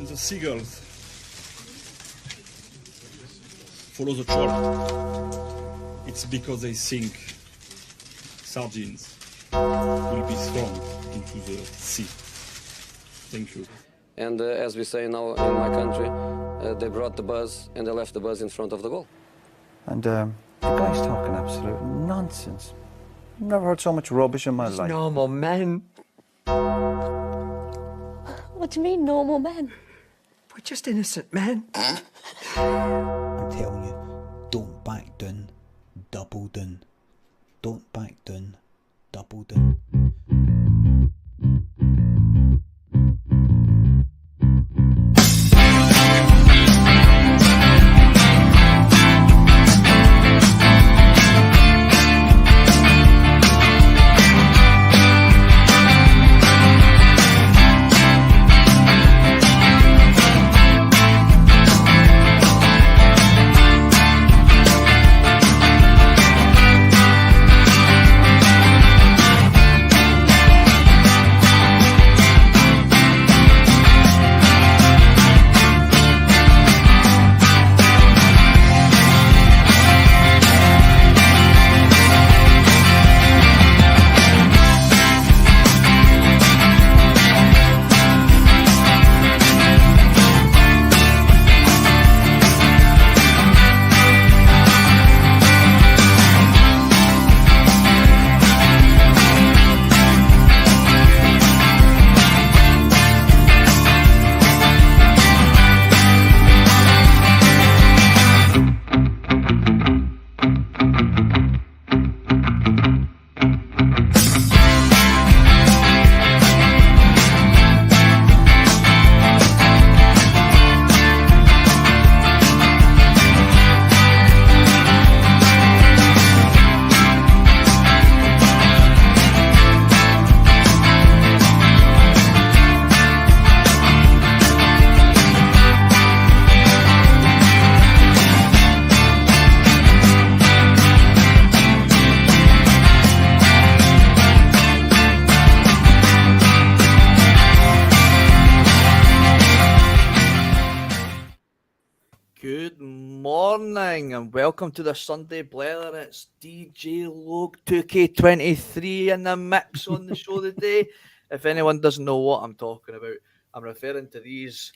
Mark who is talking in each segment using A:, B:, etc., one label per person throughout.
A: And the seagulls follow the trawl. It's because they think sardines will be thrown into the sea. Thank you.
B: And as we say now in my country, they brought the buzz and they left the buzz in front of the goal.
C: And the guy's talking absolute nonsense. Never heard so much rubbish in my life.
D: Normal men.
E: What do you mean, normal men?
D: We're just innocent men.
F: I'm telling you, don't back down, double down. Don't back down, double down.
G: And welcome to the Sunday Blether. It's DJ Logue 2K23 in the mix on the show today. If anyone doesn't know what I'm talking about, I'm referring to these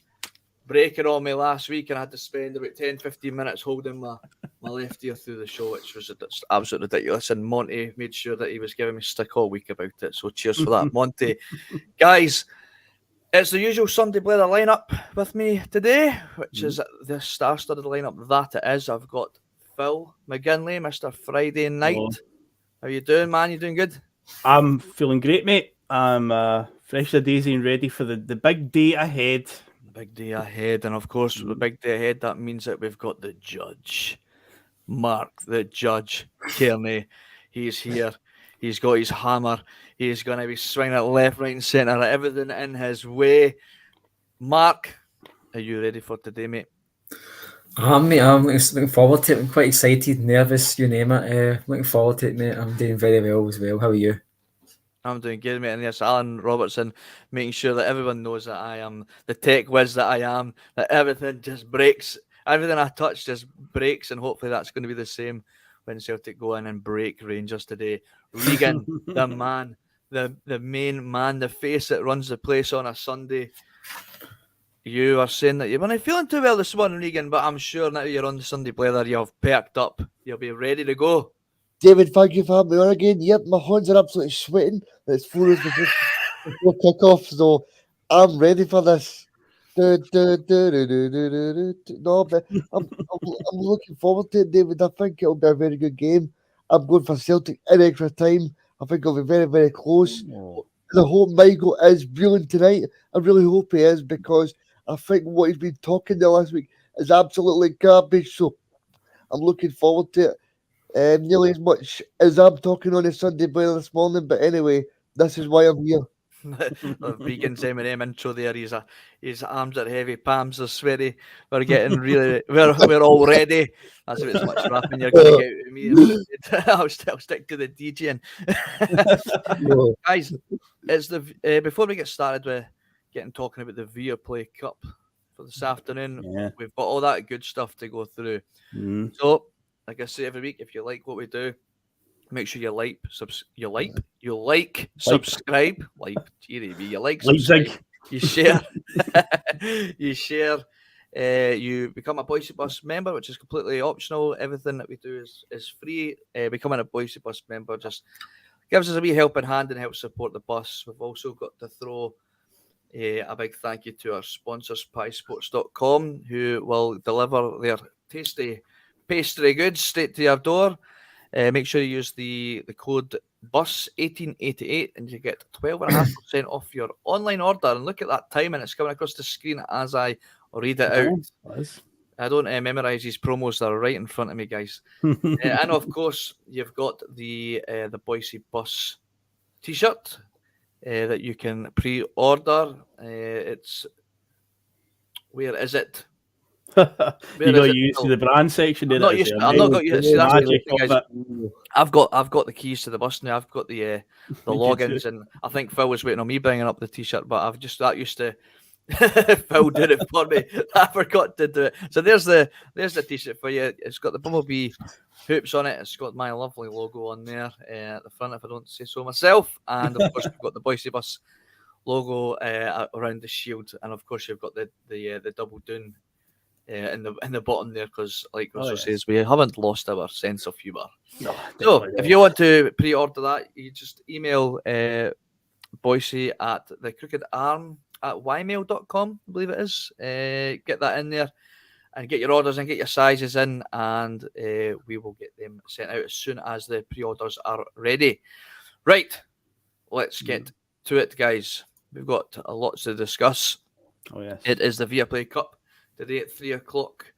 G: breaking on me last week, and I had to spend about 10-15 minutes holding my left ear through the show, which was absolutely ridiculous. And Monty made sure that he was giving me stick all week about it. So cheers for that, Monty. Guys, it's the usual Sunday Blether lineup with me today, which is the star-studded lineup that it is. I've got Phil McGinley, Mr. Friday Night. Hello. How you doing, man? You doing good?
H: I'm feeling great, mate. I'm fresh as a daisy and ready for the big day ahead.
G: The big day ahead, and of course, the big day ahead, that means that we've got the judge, Mark, the judge Kearney. He's here. He's got his hammer. He's going to be swinging it left, right, and centre, everything in his way. Mark, are you ready for today, mate?
I: Mate, I'm looking forward to it. I'm quite excited, nervous, you name it. Looking forward to it, mate. I'm doing very well as well. How are you?
G: I'm doing good, mate. And yes, Alan Robertson, making sure that everyone knows that I am the tech whiz that I am, that everything just breaks. Everything I touch just breaks, and hopefully that's going to be the same when Celtic go in and break Rangers today. Regan, the man, the main man, the face that runs the place on a Sunday. You are saying that you weren't feeling too well this morning, Regan, but I'm sure now you're on the Sunday Blether, you've perked up. You'll be ready to go.
J: David, thank you for having me on again. Yep, my hands are absolutely sweating. It's 4 hours before kick-off, so I'm ready for this. No, but I'm looking forward to it, David. I think it'll be a very good game. I'm going for Celtic in extra time. I think it'll be very, very close. I hope Michael is brilliant tonight. I really hope he is, because I think what he's been talking there last week is absolutely garbage. So I'm looking forward to it. Nearly as much as I'm talking on a Sunday Blether this morning. But anyway, this is why I'm here.
G: Regan's M&M intro there. His arms are heavy, palms are sweaty. We're getting really, we're all ready. That's about as much rapping you're going to get out of me. I'll stick to the DJing. Guys, it's the before we get started with talking about the VIAPLay Cup for this afternoon.
H: Yeah.
G: We've got all that good stuff to go through.
H: Mm.
G: So, like I say every week, if you like what we do, make sure you subscribe,
H: Leipzig.
G: you share, you share. You become a Bhoycie Bus member, which is completely optional. Everything that we do is free. Becoming a Bhoycie Bus member just gives us a wee helping hand and helps support the bus. We've also got to throw a big thank you to our sponsors, piesports.com, who will deliver their tasty pastry goods straight to your door. Make sure you use the code BUS1888 and you get 12.5% off your online order. And look at that time, and it's coming across the screen as I read it out. I don't memorize these promos that are right in front of me, guys. And of course, you've got the Bhoycie Bus t-shirt that you can pre-order. It's where is it?
H: You got used to the brand section.
G: I'm not got used to that. I've got the keys to the bus now. I've got the logins, and I think Phil was waiting on me bringing up the t-shirt, but I've just that used to Phil did it for me. I forgot to do it. So there's the t-shirt for you. It's got the Bumblebee hoops on it. It's got my lovely logo on there at the front, if I don't say so myself. And of course, we've got the Bhoycie Bus logo around the shield, and of course, you've got the double doon in the bottom there, because like Russell says, we haven't lost our sense of humour. No, so if you want to pre-order that, you just email Bhoycie at the crooked arm at ymail.com, I believe it is. Get that in there and get your orders and get your sizes in, and we will get them sent out as soon as the pre-orders are ready. Right, let's get to it, guys. We've got a lot to discuss.
H: Oh yes,
G: it is the VIAPLay Cup today at 3 o'clock,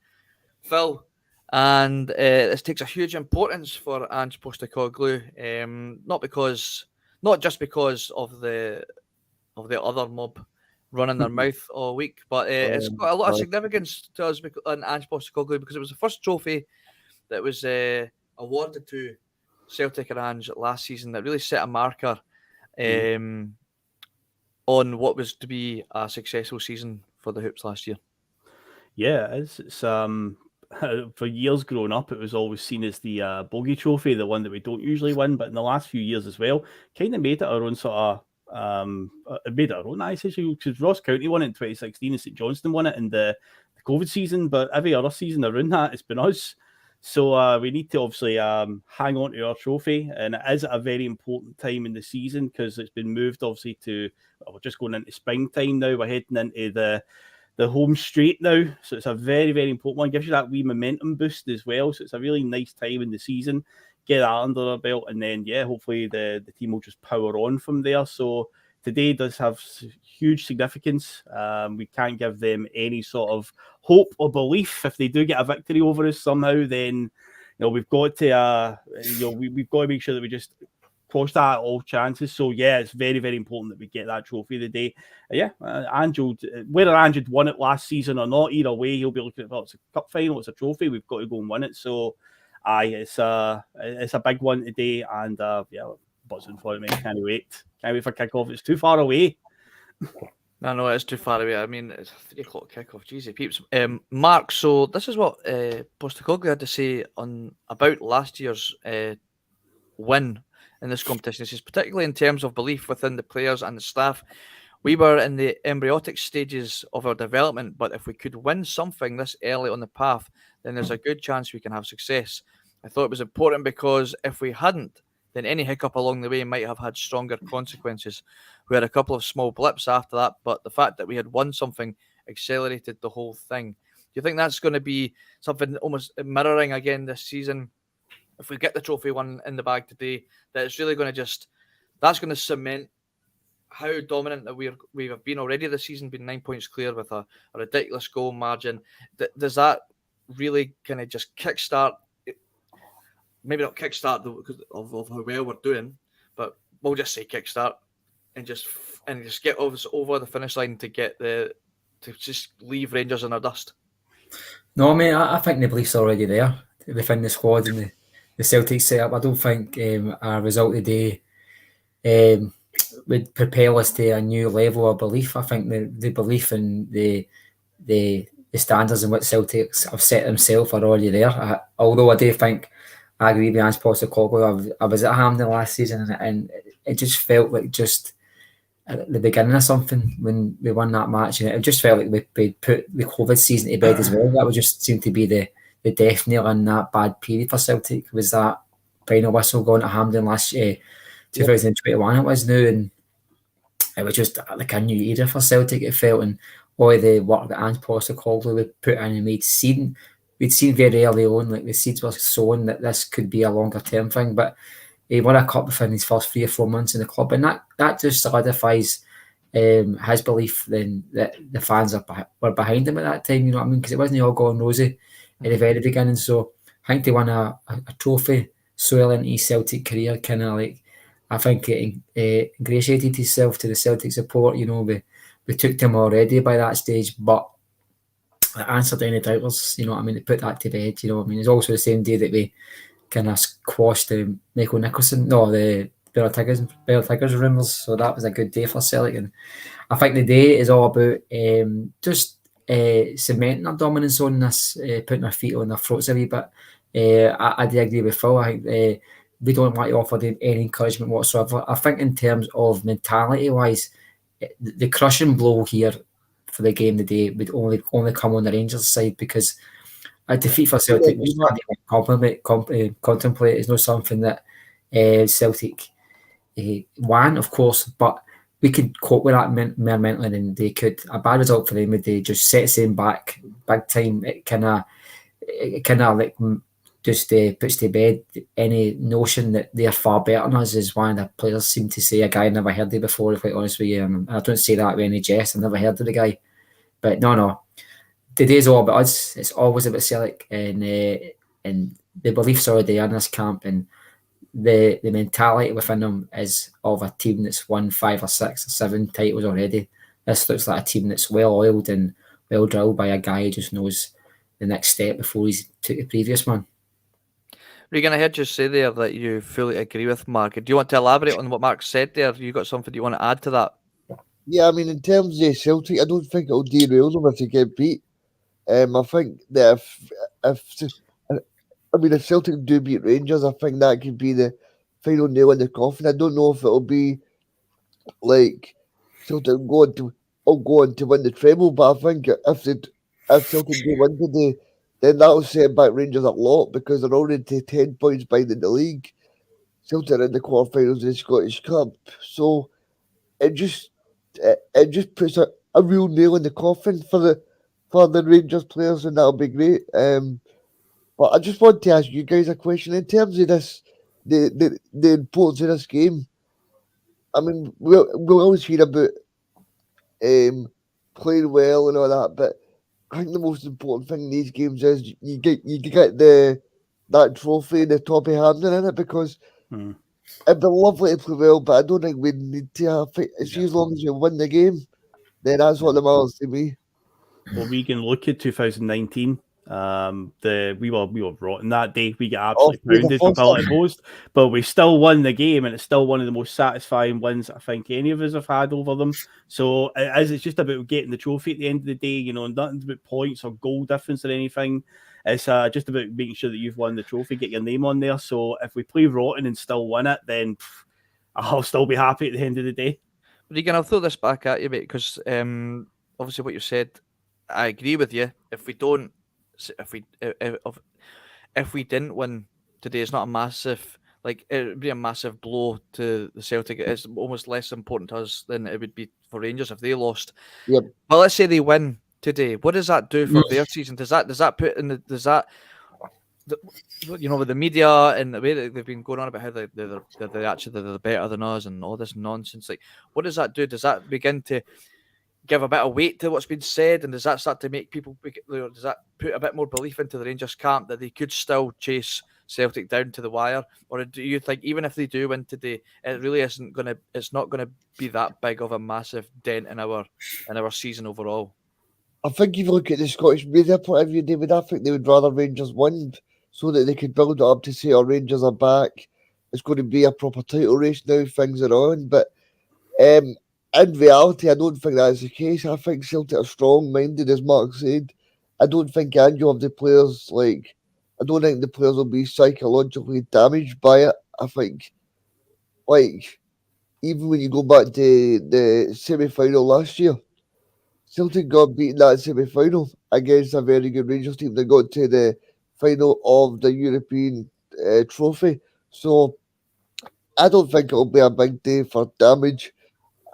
G: Phil, and this takes a huge importance for Ange Postecoglou. Not just because of the other mob running their mouth all week, but it's got a lot of significance to us and Ange Postecoglou, because it was the first trophy that was awarded to Celtic and Ange last season that really set a marker on what was to be a successful season for the Hoops last year.
H: Yeah, it's for years growing up, it was always seen as the bogey trophy, the one that we don't usually win, but in the last few years as well, kind of made it our own sort of it made it our own essentially, because Ross County won it in 2016 and St Johnstone won it in the COVID season, but every other season around that, it's been us. So we need to obviously hang on to our trophy, and it is a very important time in the season because it's been moved obviously to, we're just going into springtime now, we're heading into the home straight now, so it's a very, very important one. It gives you that wee momentum boost as well, so it's a really nice time in the season. Get that under our belt, and then hopefully the team will just power on from there. So today does have huge significance. We can't give them any sort of hope or belief. If they do get a victory over us somehow, then we've got to we've got to make sure that we just quash that at all chances. So it's very, very important that we get that trophy today. Angel, whether Angel won it last season or not, either way, he'll be looking at, well, it's a cup final, it's a trophy, we've got to go and win it. So it's a big one today, and buzzing for it, mate. Can't wait for kickoff. It's too far away.
G: No, it's too far away. I mean, it's 3 o'clock kickoff. Jeez, peeps. Mark, so this is what Postecoglou had to say about last year's win in this competition. He says, particularly in terms of belief within the players and the staff, we were in the embryonic stages of our development, but if we could win something this early on the path, then there's a good chance we can have success. I thought it was important because if we hadn't, then any hiccup along the way might have had stronger consequences. We had a couple of small blips after that, but the fact that we had won something accelerated the whole thing. Do you think that's going to be something almost mirroring again this season? If we get the trophy one in the bag today, that it's really going to that's going to cement how dominant that we have been already this season, been 9 points clear with a ridiculous goal margin. Does that really kind of just kickstart? Maybe not kickstart because of how well we're doing, but we'll just say kickstart and just get over the finish line to just leave Rangers in our dust.
I: No, mate, I think the belief's already there within the squad and the Celtic setup. I don't think our result today would propel us to a new level of belief. I think the belief in the the standards in what Celtics have set themselves are already there. Although I do think I agree with Ange Postecoglou. I was at Hampden last season and it just felt like just at the beginning of something when we won that match, and it just felt like we put the COVID season to bed as well. That would just seem to be the death nail in that bad period for Celtic, was that final whistle going to Hampden last year, 2021 it was now, and it was just like a new era for Celtic, it felt, and all the work that Ange Postecoglou would put in, and we'd seen very early on, like the seeds were sown that this could be a longer term thing, but he won a cup within his first 3 or 4 months in the club, and that just solidifies his belief then that the fans were behind him at that time, you know what I mean? Because it wasn't all going rosy at the very beginning. So I think they won a trophy so early in his Celtic career, kind of like, I think it ingratiated himself to the Celtic support. You know, we took them already by that stage, but it answered any doubters, you know what I mean? They put that to bed, you know what I mean? It's also the same day that we kind of squashed the Michael Nicholson, the Bella Tigers rumours, so that was a good day for Celtic. And I think the day is all about just cementing our dominance on this, putting our feet on their throats a wee bit. I do agree with Phil. I think we don't want to offer them any encouragement whatsoever. I think in terms of mentality-wise, the crushing blow here for the game today would only come on the Rangers side, because a defeat for Celtic, which contemplate, is not something that Celtic want, of course, but we could cope with that more mentally than they could. A bad result for them would just sets them back big time. It kind of like just puts to bed any notion that they're far better than us, as one of the players seem to say. A guy I never heard of before, quite honest with you, and I don't say that with any jest. I've never heard of the guy, but no. Today's all about us. It's always about Celtic, and the beliefs are already in this camp, and the mentality within them is of a team that's won 5 or 6 or 7 titles already. This looks like a team that's well oiled and well drilled by a guy who just knows the next step before he's took the previous one.
G: Regan, I heard you say there that you fully agree with Mark. Do you want to elaborate on what Mark said there? You got something you want to add to that?
J: Yeah, I mean, in terms of Celtic, I don't think it'll derail them if they get beat. I think that if Celtic do beat Rangers, I think that could be the final nail in the coffin. I don't know if it'll be like Celtic go on to win the treble, but I think if Celtic do win today, then that'll set back Rangers a lot, because they're already 10 points behind in the league. Celtic are in the quarterfinals of the Scottish Cup, so it just puts a real nail in the coffin for the Rangers players, and that'll be great. But I just want to ask you guys a question in terms of this, the importance of this game. I mean, we'll always hear about playing well and all that, but I think the most important thing in these games is you get that trophy in the top of Hampden in it, because it'd be lovely to play well, but I don't think we need to have it. As long as you win the game, then that's what the matters to me.
H: Well, we can look at 2019. We were rotten that day. We got absolutely pounded for Pundit Post, but we still won the game, and it's still one of the most satisfying wins I think any of us have had over them. So it's just about getting the trophy at the end of the day. You know, nothing about points or goal difference or anything. It's just about making sure that you've won the trophy, get your name on there. So if we play rotten and still win it, then I'll still be happy at the end of the day.
G: Regan, I'll throw this back at you, mate, because obviously what you said, I agree with you. If we didn't win today, it's not a massive, like, it would be a massive blow to the Celtic. It's almost less important to us than it would be for Rangers if they lost.
J: Yep.
G: But let's say they win today. What does that do for their season? Does that put in with the media and the way that they've been going on about how they're better than us and all this nonsense? Like, what does that do? Does that begin to give a bit of weight to what's been said, and does that start to make people? Does that put a bit more belief into the Rangers camp that they could still chase Celtic down to the wire, or do you think even if they do win today, it really isn't gonna? It's not gonna be that big of a massive dent in our season overall.
J: I think if you look at the Scottish media point of view, David, I think they would rather Rangers win so that they could build it up to say, "Oh, Rangers are back. It's going to be a proper title race now. Things are on." But in reality, I don't think that's the case. I think Celtic are strong-minded, as Mark said. I don't think Andrew have the players, like, I don't think the players will be psychologically damaged by it. I think, like, even when you go back to the semi-final last year, Celtic got beaten that semi-final against a very good Rangers team. They got to the final of the European trophy. So I don't think it'll be a big day for damage.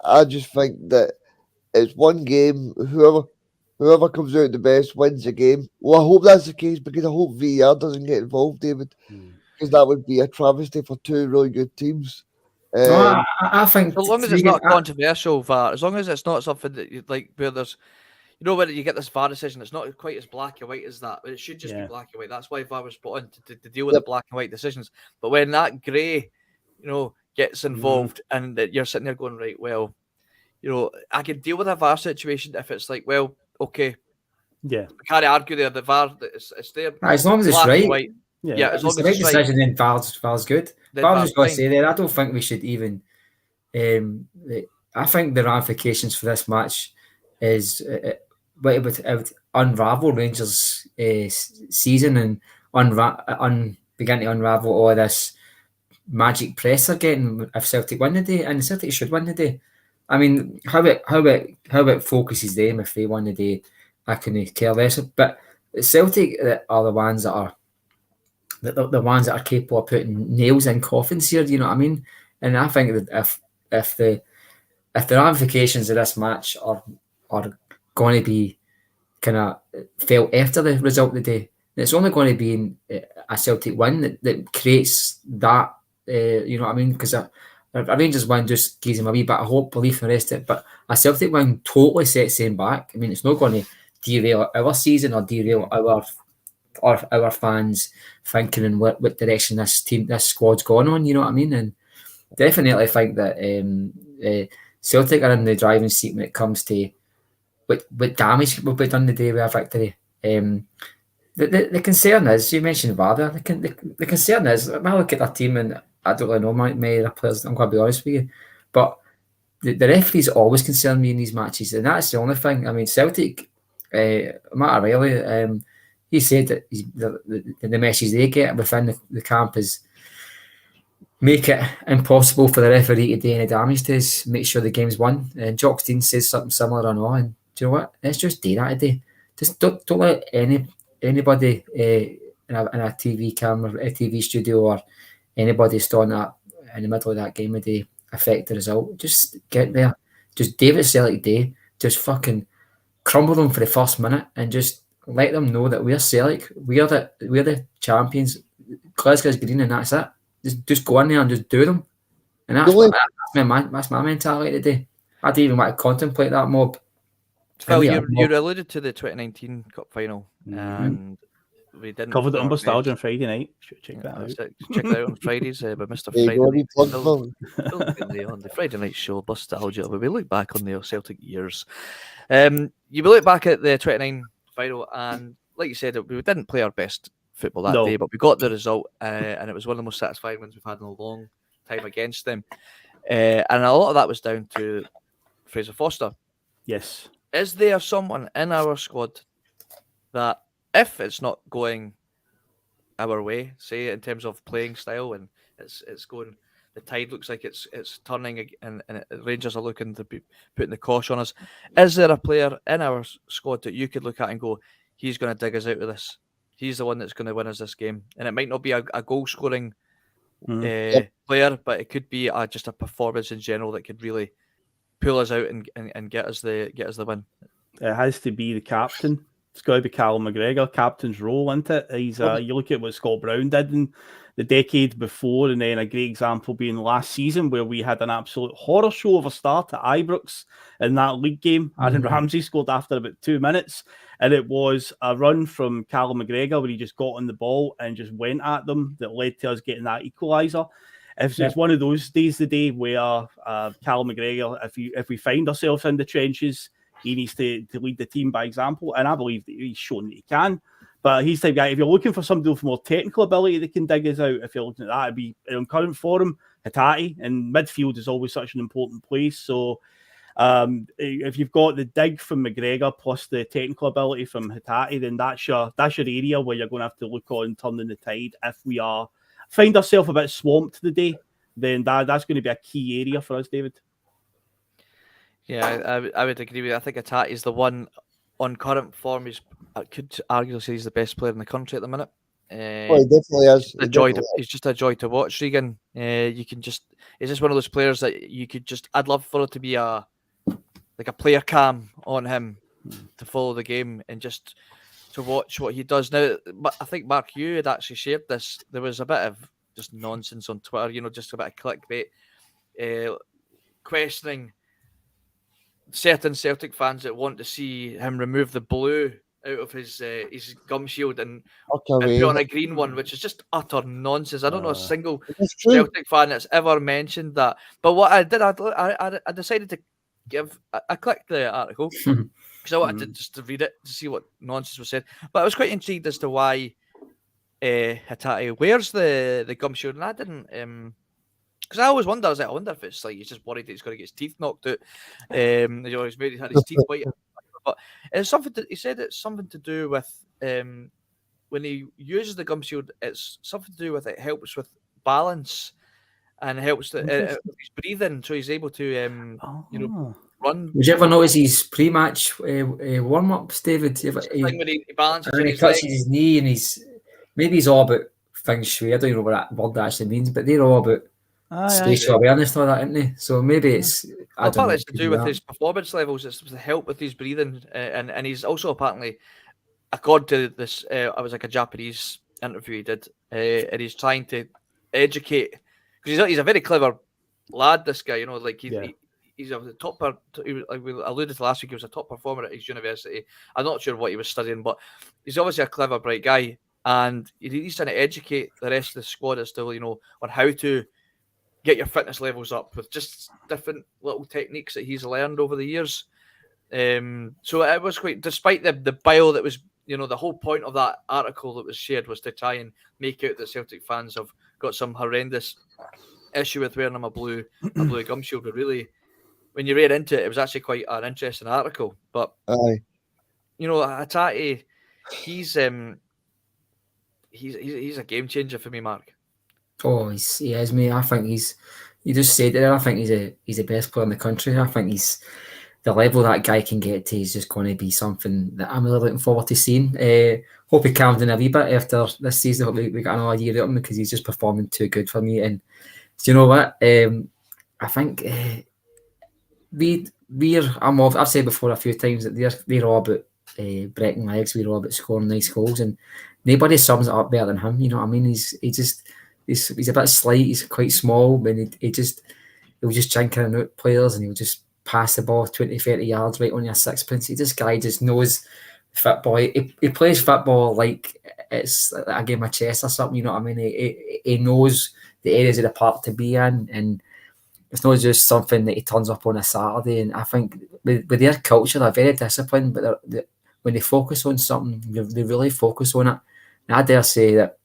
J: I just think that it's one game. Whoever comes out the best wins the game. Well, I hope that's the case because I hope VAR doesn't get involved, David, because that would be a travesty for two really good teams.
I: No, I think
G: So long as it's not controversial, VAR, as long as it's not something that you like where there's, you know, when you get this VAR decision, it's not quite as black and white as that. But it should just be black and white. That's why VAR was put on to deal with the black and white decisions. But when that grey, gets involved and that you're sitting there going, right, well, I can deal with a VAR situation if it's like, well, okay,
H: yeah,
G: I can't argue there. The VAR, it's there
I: as long as it's
G: black
I: right.
G: and white. Yeah, as long as
I: the right
G: it's right.
I: decision, then VAR's good. But I was just going to say there, I don't think we should even. I think the ramifications for this match is it would unravel Rangers' season and begin to unravel all this magic press again if Celtic win the day, and Celtic should win the day. I mean, how it focuses them if they win the day, I couldn't care less. But Celtic are the ones that are the ones that are capable of putting nails in coffins here. You know what I mean? And I think that if the ramifications of this match are going to be kind of felt after the result of the day, it's only going to be a Celtic win that creates that. You know what I mean? Because a Rangers win just gives them a wee bit of hope, belief, and the rest of it. But a Celtic win totally sets them back. I mean, it's not going to derail our season or derail our fans thinking in what direction this squad's gone on. You know what I mean? And definitely think that Celtic are in the driving seat when it comes to what damage will be done the day with a victory. The concern is, you mentioned VAR. The concern is, when I look at their team, and I don't really know many of their players, I'm going to be honest with you, but the referees always concern me in these matches, and that's the only thing. I mean, Celtic, Matt O'Reilly, he said that the message they get within the camp is make it impossible for the referee to do any damage to us, make sure the game's won. And Jock Stein says something similar and all, and do you know what? Let's just do that today. Just don't let anybody in a TV camera, a TV studio, or anybody standing up in the middle of that game of the day affect the result. Just get there. Just David Celtic Day. Just fucking crumble them for the first minute and just let them know that we're Celtic. We're the champions. Glasgow's green, and that's it. Just go in there and just do them. And that's my mentality today. I didn't even want to contemplate that mob.
G: Phil, you alluded to the 2019 Cup final, and we didn't
H: covered it on Bustalgia on Friday night. Check that out.
G: Check that out on Fridays by Mr. Friday. On the Friday night show, Bustalgia, where we look back on the Celtic years. You look back at the 29 final, and like you said, we didn't play our best football that day, but we got the result, and it was one of the most satisfying ones we've had in a long time against them. And a lot of that was down to Fraser Foster.
H: Yes.
G: Is there someone in our squad that, if it's not going our way, say in terms of playing style, and it's going, the tide looks like it's turning, and Rangers are looking to be putting the cosh on us, is there a player in our squad that you could look at and go, he's going to dig us out of this? He's the one that's going to win us this game. And it might not be a goal-scoring player, but it could be just a performance in general that could really pull us out and get us the win. It
H: has to be the captain. It's got to be Callum McGregor. Captain's role, isn't it? He's you look at what Scott Brown did in the decade before, and then a great example being last season where we had an absolute horror show of a start at Ibrox in that league game. Aaron Ramsey scored after about 2 minutes, and it was a run from Callum McGregor where he just got on the ball and just went at them that led to us getting that equaliser. It's one of those days, the day where Callum McGregor, if we find ourselves in the trenches, he needs to lead the team by example, and I believe that he's shown that he can. But he's the guy, if you're looking for somebody with more technical ability that can dig us out, if you're looking at that, it'd be in current form, Hatate, and midfield is always such an important place. So If you've got the dig from McGregor plus the technical ability from Hatate, then that's your area where you're going to have to look on turning the tide. If we find ourselves a bit swamped today, then that's going to be a key area for us, David.
G: Yeah, I would agree with you. I think Hatate is the one on current form. I could argue say he's the best player in the country at the minute.
J: He definitely is.
G: He's just a joy to watch, Regan. You can just, it's just one of those players that you could just, I'd love for it to be a player cam on him to follow the game and just to watch what he does. Now, but I think, Mark, you had actually shared this. There was a bit of just nonsense on Twitter, just a bit of clickbait, questioning certain Celtic fans that want to see him remove the blue out of his gum shield and put on a green one, which is just utter nonsense. I don't know a single Celtic fan that's ever mentioned that. But what I did, I decided to I clicked the article because I wanted just to read it to see what nonsense was said. But I was quite intrigued as to why Hatate wears the gum shield, and I didn't. Because I always wonder, I wonder if it's like he's just worried that he's going to get his teeth knocked out. He's maybe had his teeth white. But it's he said it's something to do with when he uses the gum shield, it's something to do with it helps with balance and helps with his breathing, so he's able to run.
I: Did you ever notice his pre-match warm-ups, David?
G: When he balances
I: and he touches his knee, and he's all about feng shui. I don't know what that word actually means, but they're all about spatial awareness and all that, isn't they? So maybe it's
G: partly it's to do with his performance levels. It's to help with his breathing, and he's also apparently, according to this, I was like a Japanese interview he did, and he's trying to educate because he's a very clever lad. This guy, he's a top. We alluded to last week. He was a top performer at his university. I'm not sure what he was studying, but he's obviously a clever, bright guy, and he's trying to educate the rest of the squad as to on how to get your fitness levels up with just different little techniques that he's learned over the years. So it was quite, despite the bile that was, the whole point of that article that was shared was to try and make out that Celtic fans have got some horrendous issue with wearing a blue gum shield. But really, when you read into it, it was actually quite an interesting article. But Hatate, he's a game changer for me, Mark.
I: Oh, he is, mate. I think you just said it there. I think he's the best player in the country. I think he's the level that guy can get to is just going to be something that I'm really looking forward to seeing. Hope he calms down a wee bit after this season. Hope we got another year out of him because he's just performing too good for me. And do you know what? I think I've said before a few times that they're all about breaking legs. We're all about scoring nice goals, and nobody sums it up better than him. You know what I mean? He's a bit slight. He's quite small, but he'll just jinking out players, and he'll just pass the ball 20-30 yards right on your sixpence. This guy just knows football. He plays football like it's a game of chess or something. You know what I mean? He knows the areas of the park to be in, and it's not just something that he turns up on a Saturday. And I think with their culture, they're very disciplined, but when they focus on something, they really focus on it. And I dare say that.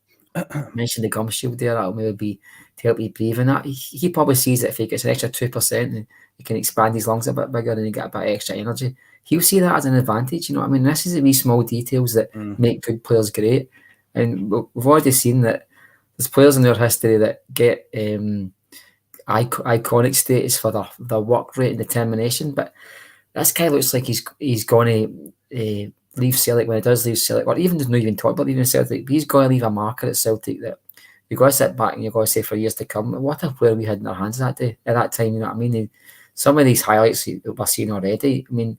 I: Mentioned the gum shield there, that'll maybe be to help you breathe in that. He probably sees that if he gets an extra 2% and he can expand his lungs a bit bigger and he get a bit of extra energy, he'll see that as an advantage. You know what I mean? This is the wee small details that make good players great. And we've already seen that there's players in their history that get iconic status for their work rate and determination, but this guy looks like he's going to leave Celtic when he does leave Celtic, or even not even talk about leaving Celtic, but he's going to leave a marker at Celtic that you've got to sit back and you've got to say for years to come, what a player we had in our hands that day, at that time, you know what I mean? Some of these highlights that we're seeing already, I mean,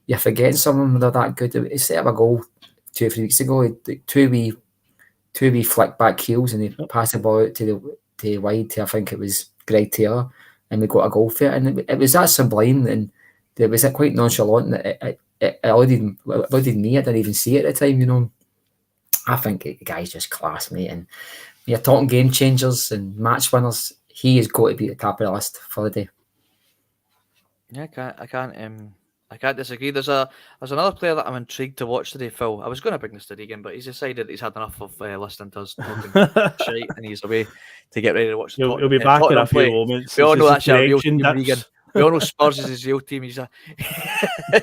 I: you're forgetting some of them, they're that good. He set up a goal 2 or 3 weeks ago, two wee flick back heels, and he passed the ball out to wide to, I think it was Greg Taylor, and we got a goal for it, and it was that sublime, and it was quite nonchalant that it eluded me. I didn't even see it at the time, you know. I think the guy's just class, mate. And you're talking game changers and match winners, he has got to be at the top of the list for the day.
G: Yeah, I can't disagree. There's another player that I'm intrigued to watch today, Phil. I was going to bring this to Regan, but he's decided he's had enough of listening to us talking shite, and he's away to get ready to watch.
H: He'll be back in a few moments.
G: We all know that's your real team, Regan. We all know Spurs is his real team. He's a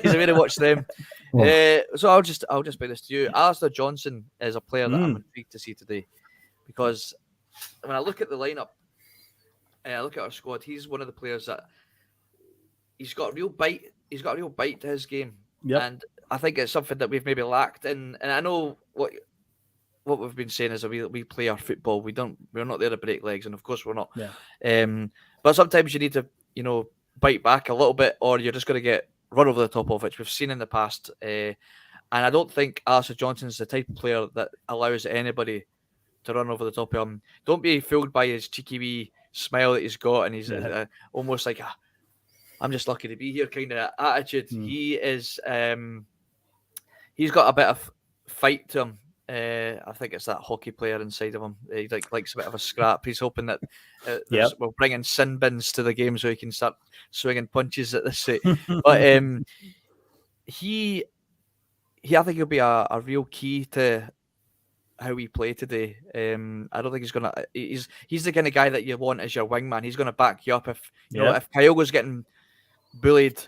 G: he's away to watch them. So I'll just put this to you. Alistair Johnson is a player that I'm intrigued to see today, because when I look at the lineup, I look at our squad. He's one of the players that he's got a real bite. He's got a real bite to his game, and I think it's something that we've maybe lacked. And I know what we've been saying is that we play our football. We're not there to break legs, and of course we're not. But sometimes you need to, bite back a little bit, or you're just going to get run over the top of, which we've seen in the past. And I don't think Alistair Johnson's the type of player that allows anybody to run over the top of him. Don't be fooled by his cheeky wee smile that he's got, and he's almost like I'm just lucky to be here kind of attitude. He is he's got a bit of fight to him. I think it's that hockey player inside of him. He likes a bit of a scrap. He's hoping that we'll bring in sin bins to the game so he can start swinging punches at this. But I think he'll be a real key to how we play today. I don't think he's gonna. He's the kind of guy that you want as your wingman. He's gonna back you up if if Kyogo's getting bullied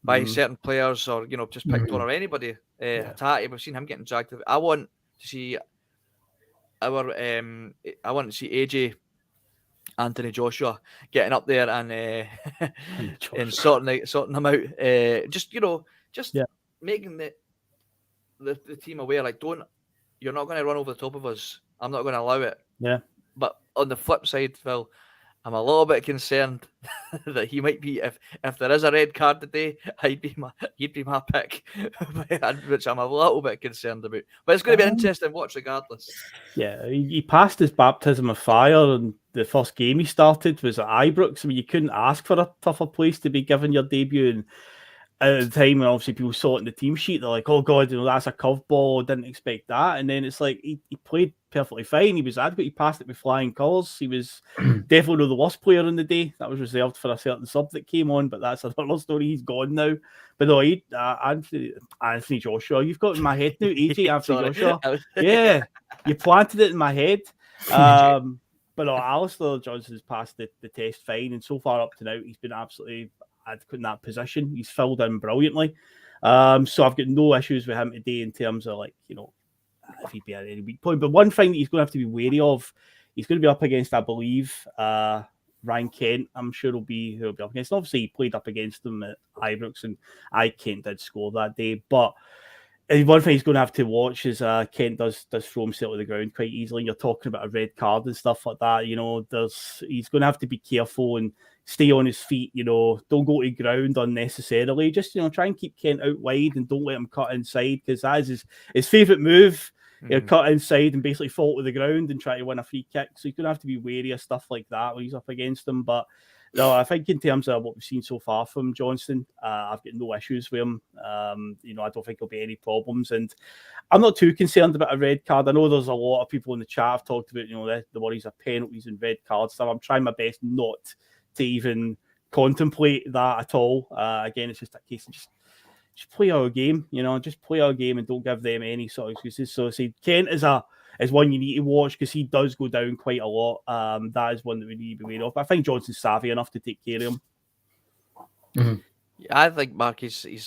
G: by certain players, or just picked on, or anybody. Tati, we've seen him getting dragged. I want to see AJ Anthony Joshua getting up there and and sorting them out. Just making the team aware, like, you're not going to run over the top of us. I'm not going to allow it.
H: Yeah.
G: But on the flip side, Phil, I'm a little bit concerned that he might be, if there is a red card today, he'd be my pick, which I'm a little bit concerned about. But it's going to be an interesting watch regardless.
H: Yeah, he passed his baptism of fire, and the first game he started was at Ibrox. I mean, you couldn't ask for a tougher place to be given your debut. And at the time, when obviously people saw it in the team sheet, they're like, "Oh God, that's a curveball. Didn't expect that." And then it's like he played perfectly fine. He was adequate. He passed it with flying colours. He was definitely not the worst player on the day. That was reserved for a certain sub that came on, but that's another story. He's gone now. But no, Anthony Joshua, you've got in my head now. AJ Anthony Joshua, yeah, you planted it in my head. But no, Alistair Johnson's passed the test fine, and so far up to now, he's been absolutely adequate in that position. He's filled in brilliantly. So I've got no issues with him today in terms of, like, if he'd be at any weak point. But one thing that he's going to have to be wary of, he's going to be up against, I believe, Ryan Kent. I'm sure he'll be up against. Obviously, he played up against them at Ibrox, and Kent did score that day. But one thing he's going to have to watch is Kent does throw himself to the ground quite easily. And you're talking about a red card and stuff like that. He's going to have to be careful and stay on his feet. Don't go to ground unnecessarily. Just try and keep Kent out wide and don't let him cut inside, because that is his favourite move. Cut inside and basically fall to the ground and try to win a free kick. So he's going to have to be wary of stuff like that when he's up against them. But no, I think in terms of what we've seen so far from Johnston, I've got no issues with him. I don't think there'll be any problems. And I'm not too concerned about a red card. I know there's a lot of people in the chat have talked about, the worries of penalties and red cards stuff. I'm trying my best not to even contemplate that at all. Again, it's just a case of just play our game, just play our game and don't give them any sort of excuses. So see, Kent is one you need to watch because he does go down quite a lot. That is one that we need to be aware of. But I think Johnson's savvy enough to take care of him.
G: Yeah, I think Mark is a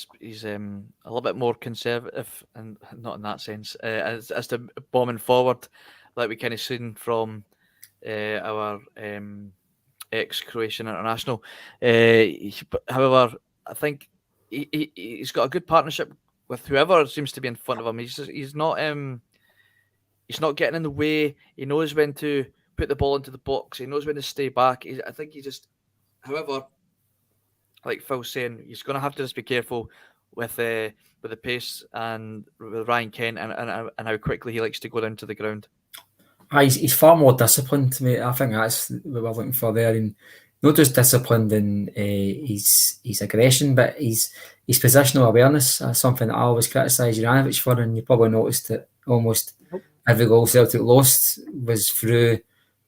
G: little bit more conservative, and not in that sense, as to bombing forward, like we kind of seen from our ex-Croatian international. However, I think he's got a good partnership with whoever seems to be in front of him. He's not getting in the way. He knows when to put the ball into the box. He knows when to stay back. I think however, like Phil's saying, he's going to have to just be careful with the pace and with Ryan Kent and how quickly he likes to go down to the ground.
I: He's far more disciplined, mate. I think that's what we're looking for there. And not just disciplined in his aggression, but his positional awareness. That's something that I always criticise Juranovic for, and you probably noticed that almost every goal Celtic lost was through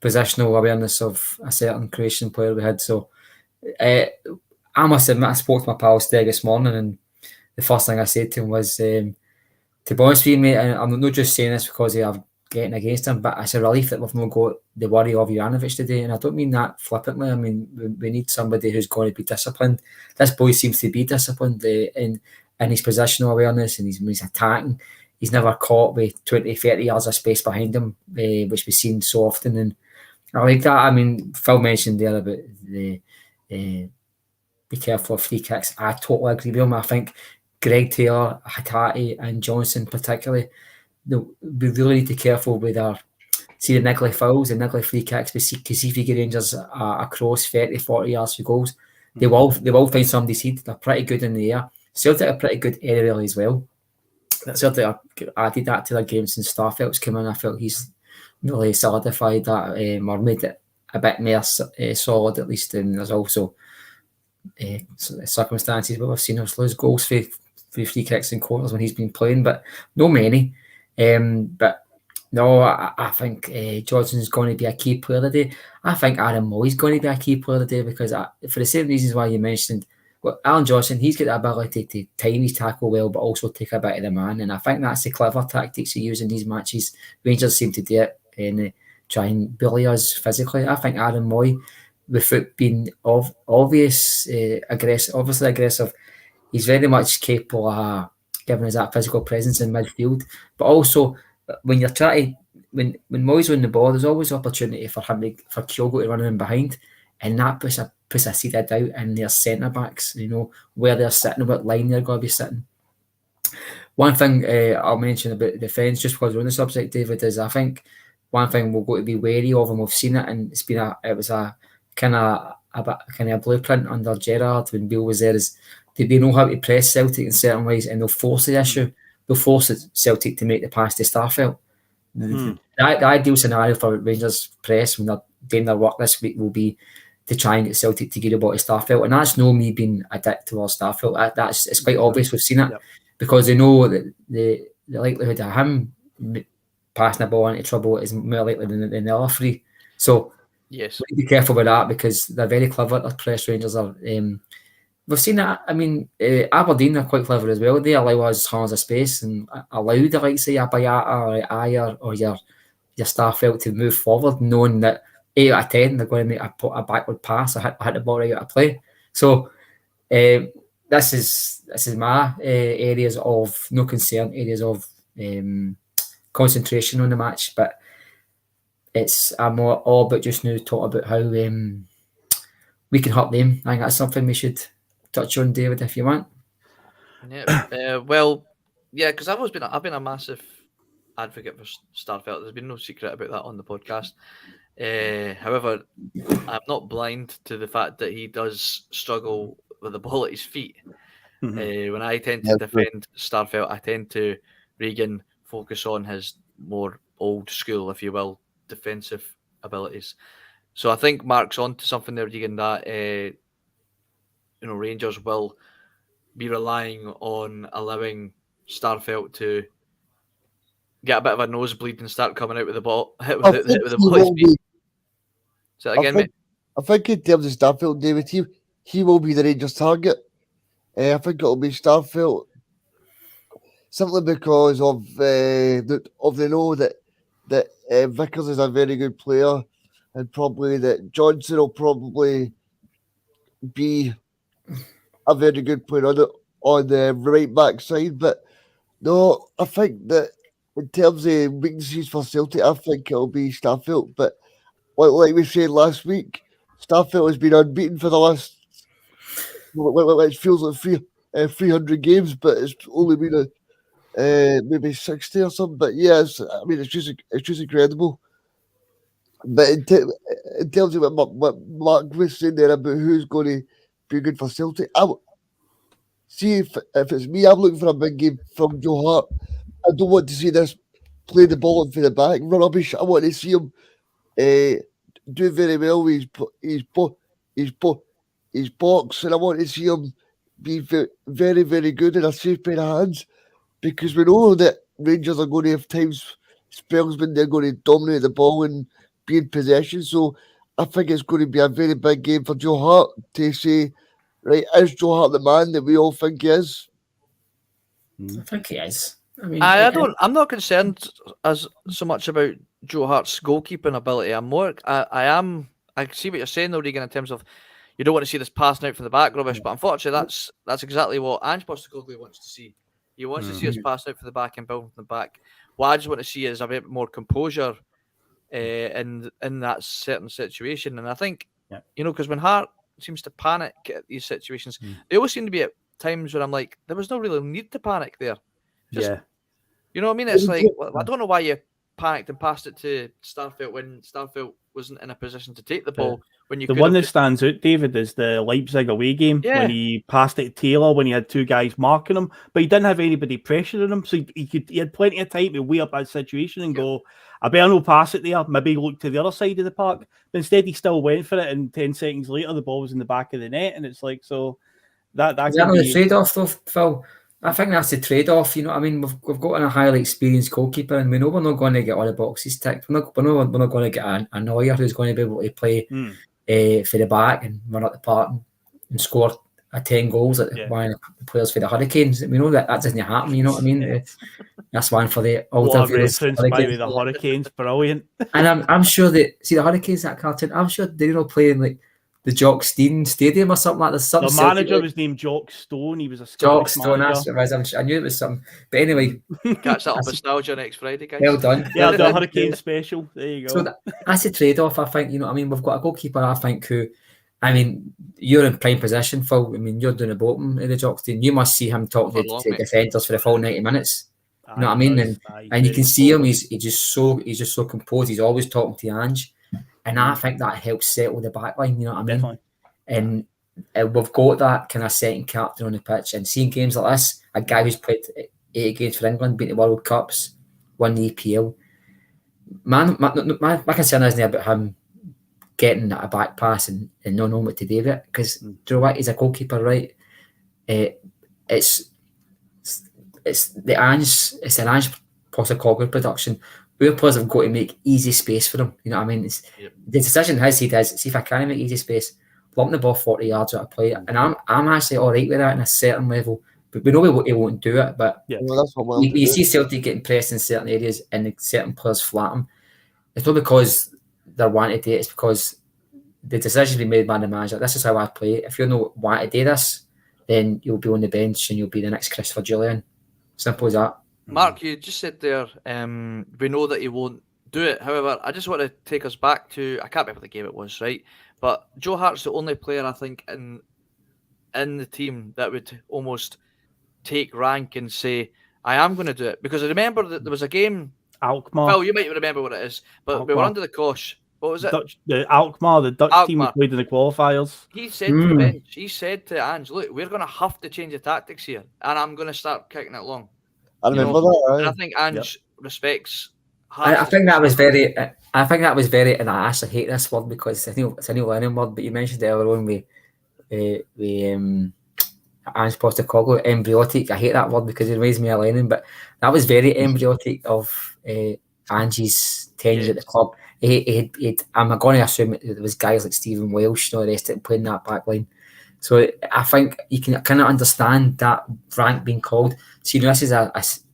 I: positional awareness of a certain Croatian player we had. So I must admit, I spoke to my pal Steg this morning, and the first thing I said to him was, to be honest with you, mate, and I'm not just saying this because I've getting against him, but it's a relief that we've not got the worry of Juranovic today, and I don't mean that flippantly. I mean, we need somebody who's going to be disciplined. This boy seems to be disciplined in his positional awareness, and when he's attacking, he's never caught with 20, 30 yards of space behind him, which we've seen so often, and I like that. I mean, Phil mentioned there about the be careful of free kicks. I totally agree with him. I think Greg Taylor, Hatate and Johnson particularly, we really need to be careful with our the niggly fouls, the niggly free kicks. Because if you get Rangers across 30, 40 yards for goals, they will find somebody's head. They're pretty good in the air. Celtic are pretty good aerially as well. Celtic added that to their game since Starfelt's come in. I felt he's really solidified that or made it a bit more solid at least. And there's also circumstances where we've seen us lose goals for free kicks and corners when he's been playing, but no many. But no, I think Johnson's going to be a key player today. I think Aaron Moy's going to be a key player today because for the same reasons why you mentioned, well, Alan Johnson, he's got the ability to time his tackle well, but also take a bit of the man. And I think that's the clever tactics he uses in these matches. Rangers seem to do it and try and bully us physically. I think Aaron Moy, with it being obviously aggressive, he's very much capable of giving us that physical presence in midfield. But also, when you're trying, when Moy's on the ball, there's always opportunity for Kyogo to run in behind, and that puts a seed of doubt in their centre backs. You know where they're sitting, what line they're going to be sitting. One thing I'll mention about defence, just because we're on the subject, David, is I think one thing we're going to be wary of, and we've seen it, and it was a kind of blueprint under Gerrard when Bill was there. Is they know how to press Celtic in certain ways, and they'll force the issue. They'll force Celtic to make the pass to Starfelt. The ideal scenario for Rangers press when they're doing their work this week will be to try and get Celtic to get the ball to Starfelt, and that's no me being a dick towards Starfelt. It's quite obvious. We've seen it because they know that the likelihood of him passing the ball into trouble is more likely than the other three. So
G: yes,
I: we need to be careful with that because they're very clever. Their press Rangers are. We've seen that. I mean, Aberdeen are quite clever as well. They allow us tons of space and allow the likes of Bayata or Ayer or your Starfelt to move forward, knowing that 8 out of 10 they're going to make a backward pass or hit the ball right out of play. So this is my areas of no concern, areas of concentration on the match. But I'm all about just now talking about how we can hurt them. I think that's something we should touch on, David, if you want.
G: Yeah. Well, yeah, because I've been a massive advocate for Starfelt. There's been no secret about that on the podcast. However, I'm not blind to the fact that he does struggle with the ball at his feet. When I tend to defend Starfelt, I tend to focus on his more old school, if you will, defensive abilities. So I think Mark's on to something there, Regan, that Rangers will be relying on allowing Starfelt to get a bit of a nosebleed and start coming out with the ball. Hit with the ball. So again, mate.
J: I think in terms of Starfelt, David, he will be the Rangers' target. I think it'll be Starfelt simply because of they know that Vickers is a very good player, and probably that Johnson will probably be a very good player on the right back side. But no, I think that in terms of weaknesses for Celtic, I think it'll be Starfelt. But like we said last week, Starfelt has been unbeaten for the last, it feels like 300 games, but it's only been maybe 60 or something. But yes, I mean it's just incredible. But in terms of what Mark was saying there about who's going to be good for Celtic, see if it's me, I'm looking for a big game from Joe Hart. I don't want to see this play the ball in for the back, rubbish. I want to see him do very well with his box, and I want to see him be very, very good in a safe pair of hands, because we know that Rangers are going to have spells when they're going to dominate the ball and be in possession. So I think it's going to be a very big game for Joe Hart to say, right, is Joe Hart the man that we all think he is?
I: I think he is. I mean,
G: I'm not concerned as so much about Joe Hart's goalkeeping ability. I see what you're saying though, Regan, in terms of you don't want to see this passing out from the back rubbish, but unfortunately that's exactly what Ange Postecoglou wants to see. He wants to see us passing out from the back and building from the back. What I just want to see is a bit more composure in that certain situation. And I think, because when Hart seems to panic at these situations, they always seem to be at times where I'm like, there was no real need to panic there. You know what I mean? It's like, I don't know why you panicked and passed it to Starfelt when Starfelt wasn't in a position to take the ball.
H: The one that stands out, David, is the Leipzig away game when he passed it to Taylor when he had two guys marking him, but he didn't have anybody pressuring him, so he had plenty of time to weigh up that situation and go, I better not pass it there, maybe look to the other side of the park. But instead he still went for it, and 10 seconds later the ball was in the back of the net, and it's like, so that can be...
I: the trade-off though, Phil? I think that's the trade-off. You know what I mean? We've got a highly experienced goalkeeper, and we know we're not going to get all the boxes ticked. We're not going to get a Neuer who's going to be able to play for the back and run up the park and score 10 goals like one of the players for the Hurricanes. We know that doesn't happen. You know what I mean? That's one for the older
H: Hurricanes. The Hurricanes, brilliant.
I: And I'm sure that the Hurricanes, that cartoon, I'm sure they're playing like the Jock Stein Stadium or something like that.
H: The manager was named Jock Stone. He was a Scottish manager.
I: I knew it was something. But anyway.
G: Catch that on Bustalgia next Friday, guys.
I: Well done.
H: Yeah, the Hurricane special. There you go.
I: So that's a trade-off, I think. You know what I mean? We've got a goalkeeper, I think, who, I mean, you're in prime position, Phil. I mean, you're doing the bottom of the Jock Stein. You must see him talking to defenders for the full 90 minutes. You know what I mean? And you can see him. He's just so composed. He's always talking to Ange. And I think that helps settle the back line, you know what I mean?
H: Definitely.
I: And we've got that kind of second captain on the pitch. And seeing games like this, a guy who's played 8 games for England, been to World Cups, won the EPL. My concern isn't about him getting a back pass and not knowing what to do with it. Because, do you know what? He's a goalkeeper, right? It's an Ange Postecoglou production. Our players have got to make easy space for him. You know what I mean? The decision he does, see if I can make easy space, lump the ball 40 yards out of play. And I'm actually all right with that in a certain level. But we know he won't do it. But you see Celtic getting pressed in certain areas and certain players flat him. It's not because they're wanting to do it, it's because the decision be made by the manager. This is how I play. If you're not wanting to do this, then you'll be on the bench and you'll be the next Christopher Julian. Simple as that.
G: Mark, you just said there, we know that he won't do it. However, I just want to take us back to, I can't remember the game it was, right? But Joe Hart's the only player, I think, in the team that would almost take rank and say, I am going to do it. Because I remember that there was a game,
H: Alkmaar.
G: Well, you might remember what it is, but
H: Alkmaar.
G: We were under the cosh. What was it?
H: The Alkmaar, the Dutch team that played in the qualifiers.
G: He said to the bench, he said to Ange, look, we're going to have to change the tactics here, and I'm going to start kicking it long.
J: I remember that. Right?
G: And I think Ange respects.
I: I think that was very. I think that was very, and I actually hate this word because it's a new learning word. But you mentioned it earlier on with Ange Postecoglou, embryotic. I hate that word because it reminds me of Lennon. But that was very embryotic of Ange's tenure at the club. I'm going to assume it was guys like Stephen Welsh and all the rest of it playing that back line. So I think you can kind of understand that rank being called. So, you know, this is a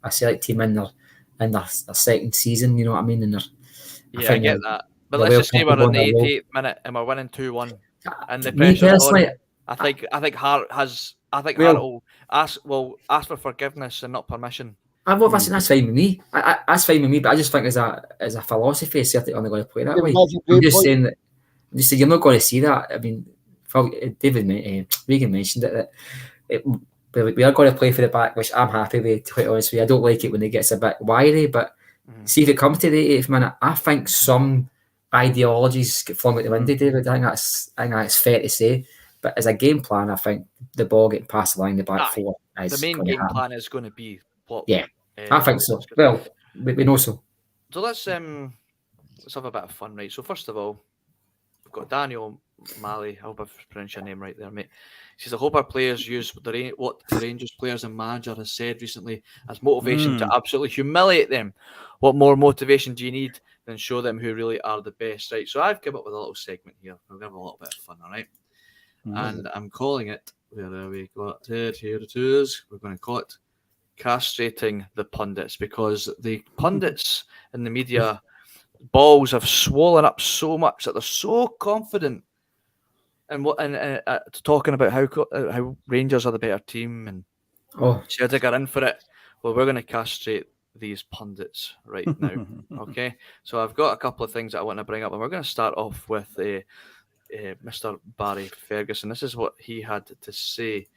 I: Celtic team in their second season, you know what I mean? And
G: I get that. But let's just say we're in the 88th minute and we're winning 2-1. And the pressure's on. I think Hart will ask for forgiveness and not permission.
I: That's fine with me. That's fine with me, but I just think as a philosophy, Celtic are only going to play that way. I'm just saying you're not going to see that. I mean, Regan mentioned it, that we are going to play for the back, which I'm happy with, to be honest with you. I don't like it when it gets a bit wiry, but see if it comes to the 80th minute, I think some ideologies get flung out the window, David. I think that's fair to say. But as a game plan, I think the ball getting past the line, the back four is
G: the main game plan is going to be what?
I: Yeah, I think so. Well, we know so.
G: So let's have a bit of fun, right? So first of all, we've got Daniel Malley. I hope I've pronounced your name right there, mate. He says, I hope our players use what the Rangers players and manager has said recently as motivation to absolutely humiliate them. What more motivation do you need than show them who really are the best, right? So I've come up with a little segment here. We're going to have a little bit of fun, all right? And I'm calling it, where we got it, here it is. We're going to call it castrating the pundits, because the pundits in the media balls have swollen up so much that they're so confident and talking about how Rangers are the better team and Celtic are in for it. Well, we're going to castrate these pundits right now. Okay, so I've got a couple of things that I want to bring up, and we're going to start off with Mr. Barry Ferguson. This is what he had to say.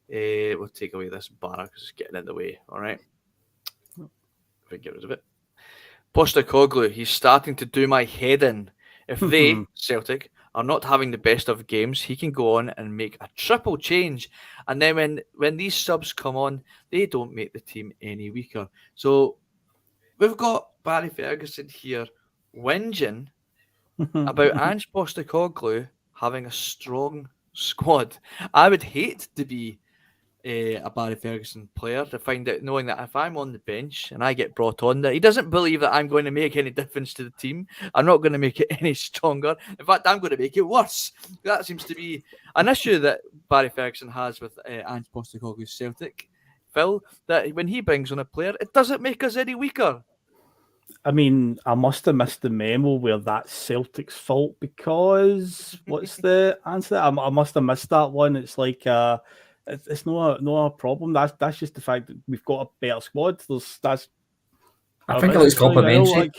G: We'll take away this banner because it's getting in the way. All right, we get rid of it. Postecoglou, he's starting to do my head in. If they, Celtic, are not having the best of games, he can go on and make a triple change. And then when these subs come on, they don't make the team any weaker. So we've got Barry Ferguson here whinging about Ange Postecoglou having a strong squad. I would hate to be a Barry Ferguson player to find out, knowing that if I'm on the bench and I get brought on, that he doesn't believe that I'm going to make any difference to the team. I'm not going to make it any stronger. In fact, I'm going to make it worse. That seems to be an issue that Barry Ferguson has with Ange Postecoglou's Celtic, Phil, that when he brings on a player, it doesn't make us any weaker.
H: I mean, I must have missed the memo where that's Celtic's fault, because what's the answer? I must have missed that one. It's like it's not a problem. That's just the fact that we've got a better squad.
I: I think it looks complimentary.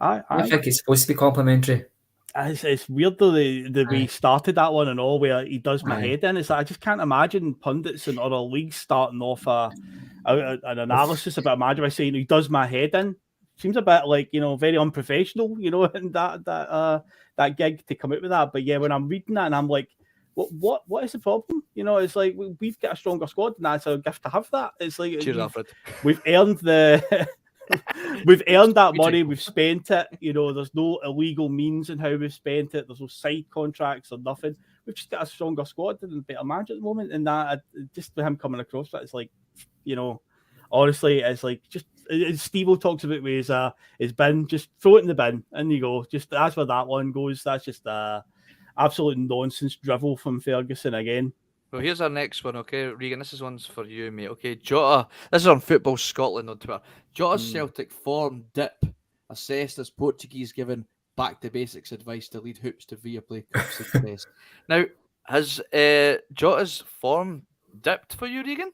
H: I
I: think it's supposed to be complimentary.
H: It's weird though the way he started that one and all, where he does my head in. It's like, I just can't imagine pundits in other leagues starting off an analysis about a manager by saying he does my head in. Seems a bit like, very unprofessional, and that gig to come out with that. But yeah, when I'm reading that and I'm like, what is the problem? It's like we've got a stronger squad, and that's a gift to have that. It's like
G: cheers, Alfred.
H: We've earned we've earned that money. We've spent it. There's no illegal means in how we've spent it. There's no side contracts or nothing. We've just got a stronger squad and a better manager at the moment. And that just with him coming across that, it's like, honestly, it's like just. Steve-O talks about with his bin, just throw it in the bin, and you go. Just that's where that one goes. That's just absolute nonsense drivel from Ferguson again.
G: Well, here's our next one, okay, Regan. This one's for you, mate. Okay, Jota. This is on Football Scotland on Twitter. Jota's Celtic form dip assessed as Portuguese given back to basics advice to lead hoops to VIAPLAY Cup success. Now, has Jota's form dipped for you, Regan?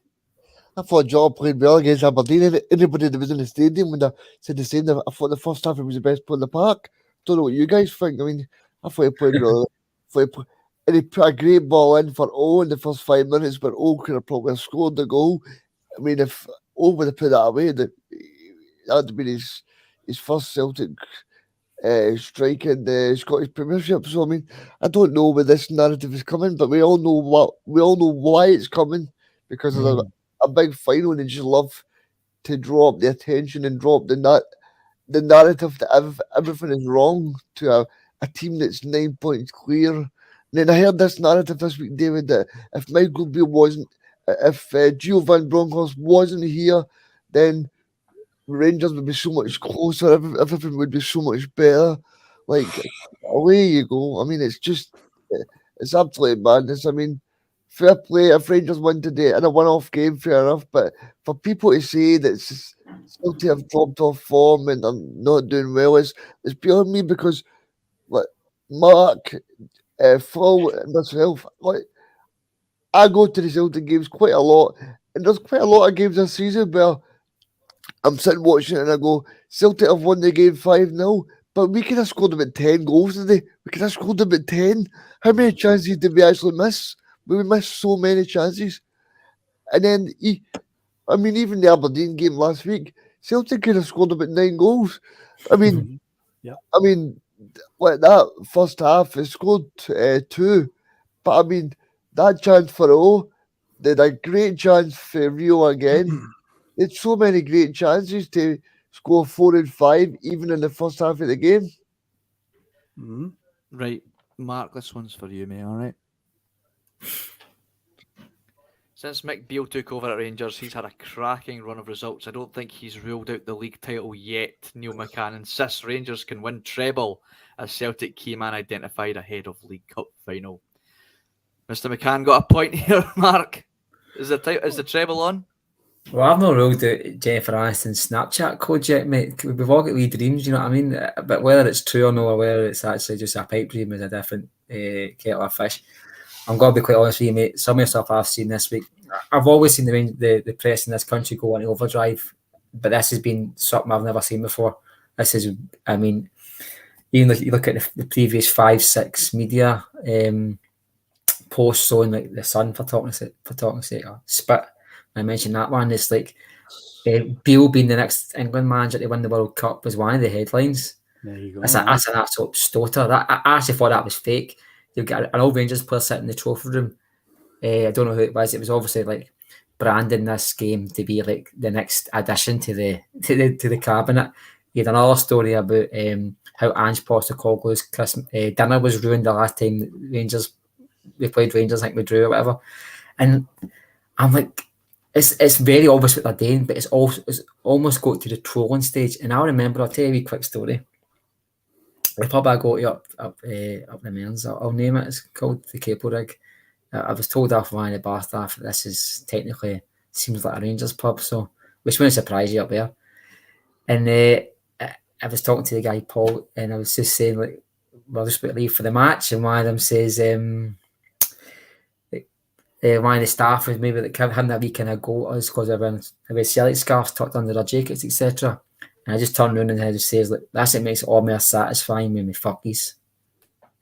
J: I thought Jota played well against Aberdeen. Anybody that was in the stadium would have said the same. I thought the first half he was the best player in the park. Don't know what you guys think. I mean, I thought he played well. And he put a great ball in for O in the first 5 minutes, but O could have probably scored the goal. I mean, if O would have put that away, that would have been his first Celtic strike in the Scottish Premiership. So I mean, I don't know where this narrative is coming, but we all know why it's coming, because of a big final, and they just love to draw up the attention and drop the narrative that everything is wrong to a team that's 9 points clear. And then I heard this narrative this week, David, that if Michael Beale wasn't, if Gio Van Bronckhorst wasn't here, then Rangers would be so much closer. Everything would be so much better. Like, away you go. I mean, it's absolute madness. I mean, fair play if Rangers win today in a one-off game, fair enough. But for people to say that Celtic have dropped off form and are not doing well, it's beyond me, because like Mark, Phil, and myself, like I go to the Celtic games quite a lot, and there's quite a lot of games this season where I'm sitting watching it and I go, Celtic have won the game 5-0, but we could have scored about 10 goals today. We could have scored about 10. How many chances did we actually miss? We missed so many chances. And then, even the Aberdeen game last week, Celtic could have scored about 9 goals. I mean, like that first half, they scored 2. But I mean, that chance for O, they had a great chance for Rio again. It's so many great chances to score 4 and 5, even in the first half of the game.
G: Right, Mark, this one's for you, mate, all right? Since Mick Beale took over at Rangers, he's had a cracking run of results. I don't think he's ruled out the league title yet. Neil McCann insists Rangers can win treble as Celtic key man identified ahead of League Cup final. Mr. McCann got a point here, Mark. Is the treble on?
I: Well, I've not rolled out Jennifer Aniston's Snapchat code yet, mate. We've all got wee dreams, you know what I mean? But whether it's true or not, or whether it's actually just a pipe dream is a different kettle of fish. I'm going to be quite honest with you, mate. Some of the stuff I've seen this week, I've always seen the press in this country go into overdrive, but this has been something I've never seen before. This is, I mean, even if you look at the previous 5-6 media posts on like the Sun for talking sake, or Spit. I mentioned that one. It's like Beale being the next England manager to win the World Cup was one of the headlines.
H: There you go.
I: That's an absolute stoter. I actually thought that was fake. You've got an old Rangers player sitting in the trophy room. I don't know who it was. It was obviously like branding this game to be like the next addition to the cabinet. He had another story about how Ange Postecoglou's dinner was ruined the last time we played Rangers. I think we drew or whatever. And I'm like, it's very obvious what they're doing, but it's almost got to the trolling stage. And I remember, I'll tell you a wee quick story. The pub I go to up the Mearns, I'll name it. It's called the Capo Rig. I was told off by the bar staff that this is technically seems like a Rangers pub, so which wouldn't surprise you up there. And I was talking to the guy Paul, and I was just saying like, we're just about to leave for the match, and one of them says, one of the staff was maybe like having that wee kind of go at us because everyone had Celtic scarves tucked under their jackets, etc. And I just turned around and I just says like, that's what makes it all more satisfying when we fuckies.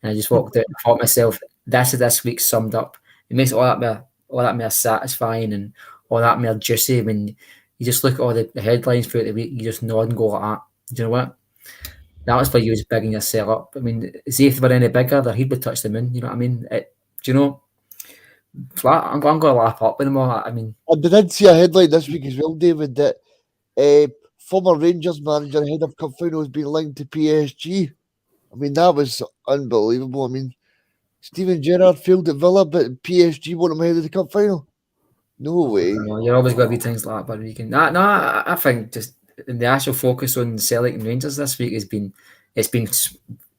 I: And I just walked out and thought to myself, this week summed up. It makes it all that more satisfying and all that more juicy when you just look at all the headlines throughout the week, you just nod and go like that. Do you know what? That was for you was bigging yourself up. I mean, see if they were any bigger, their head would touch the moon. You know what I mean? Do you know? Flat. I'm going to laugh up with them all. I mean,
J: I did see a headline this week as well, David, that former Rangers manager ahead of cup final has been linked to PSG. I mean, that was unbelievable. I mean, Steven Gerrard failed at Villa, but PSG won him ahead of the cup final. No way.
I: You're always going to be things like that, but you can. I think just the actual focus on Celtic and Rangers this week has been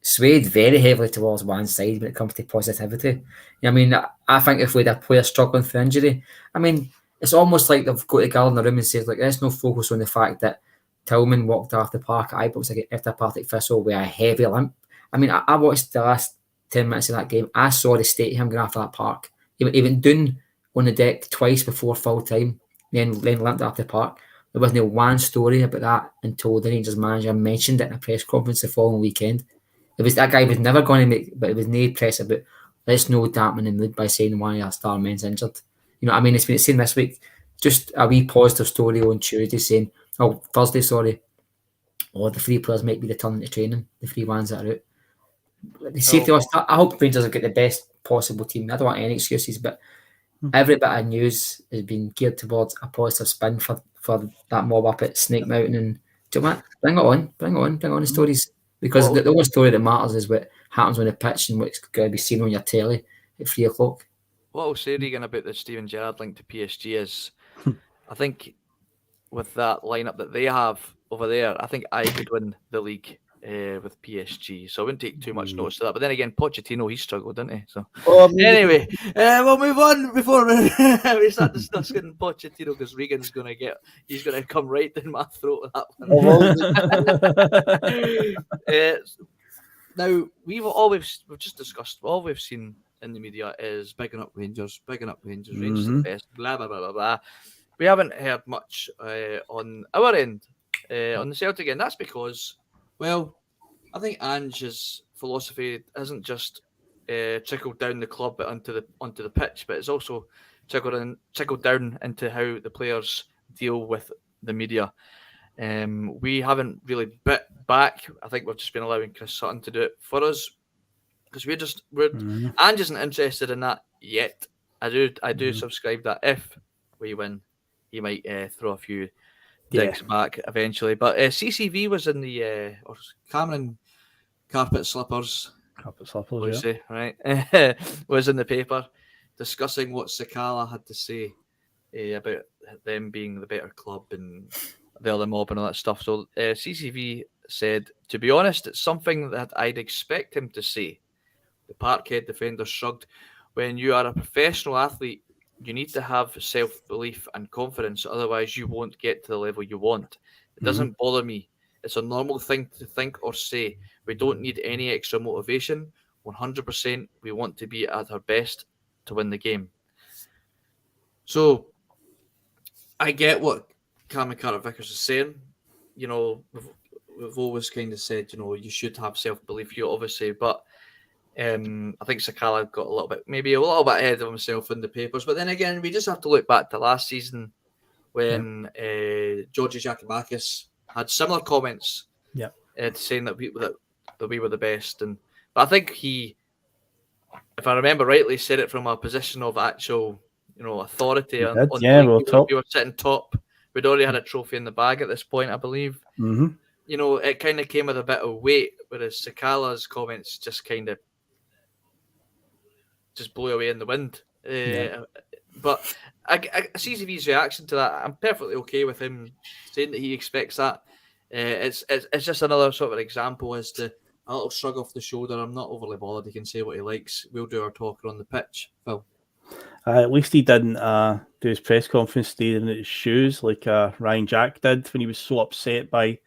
I: swayed very heavily towards one side when it comes to positivity. I mean, I think if we had a player struggling for injury, I mean, it's almost like they've got a girl in the room and said, like, let's no focus on the fact that Tillman walked off the park at Ibrox after Partick Thistle with a heavy limp. I mean, I watched the last 10 minutes of that game. I saw the state of him going after that park. He went down on the deck twice before full time, then limped off the park. There wasn't one story about that until the Rangers manager mentioned it in a press conference the following weekend. That guy was never going to make, but it was no press about, let's no dampen the mood by saying one of our star men's injured. You know what I mean? It's been seen this week. Just a wee positive story on Thursday saying, Thursday, sorry. The 3 players might be returning to training, the 3 ones that are out. The safety I hope Rangers have got the best possible team. I don't want any excuses, but every bit of news has been geared towards a positive spin for that mob up at Snake Mountain. And do you know what? Bring it on the stories. Because the only story that matters is what happens on the pitch and what's going to be seen on your telly at 3 o'clock.
G: What I'll say, Regan, about the Steven Gerrard link to PSG is, I think with that lineup that they have over there, I think I could win the league with PSG. So I wouldn't take too much notice of that. But then again, Pochettino, he struggled, didn't he? So anyway, we'll move on before we start discussing Pochettino, because Regan's he's going to come right down my throat with that one. Now, we've just discussed, all we've seen in the media is bigging up Rangers, Rangers are the best, blah, blah, blah, blah, blah. We haven't heard much on our end, on the Celtic end. That's because, well, I think Ange's philosophy isn't just trickled down the club but onto the pitch, but it's also trickled down into how the players deal with the media. We haven't really bit back. I think we've just been allowing Chris Sutton to do it for us, because Ange isn't interested in that yet. I do subscribe that if we win, he might throw a few digs back eventually. But CCV was in the or Cameron Carpet Slippers, right? Was in the paper discussing what Sakala had to say about them being the better club and the other mob and all that stuff. So CCV said, to be honest, it's something that I'd expect him to say. The Parkhead defender shrugged. When you are a professional athlete, you need to have self-belief and confidence, otherwise you won't get to the level you want. It doesn't bother me. It's a normal thing to think or say. We don't need any extra motivation. 100% we want to be at our best to win the game. So I get what Cameron Carter-Vickers is saying. You know, we've always kind of said, you know, you should have self-belief here, obviously, but I think Sakala got maybe a little bit ahead of himself in the papers. But then again, we just have to look back to last season when Georgios Giakoumakis had similar comments, saying that we were the best. But I think he, if I remember rightly, said it from a position of actual, you know, authority.
H: We were
G: sitting top. We'd already had a trophy in the bag at this point, I believe.
H: You
G: know, it kind of came with a bit of weight, whereas Sakala's comments just kind of just blew away in the wind. But I see his reaction to that. I'm perfectly okay with him saying that he expects that. It's just another sort of example as to a little shrug off the shoulder. I'm not overly bothered. He can say what he likes. We'll do our talking on the pitch, Phil.
H: At least he didn't do his press conference staying in his shoes like Ryan Jack did when he was so upset by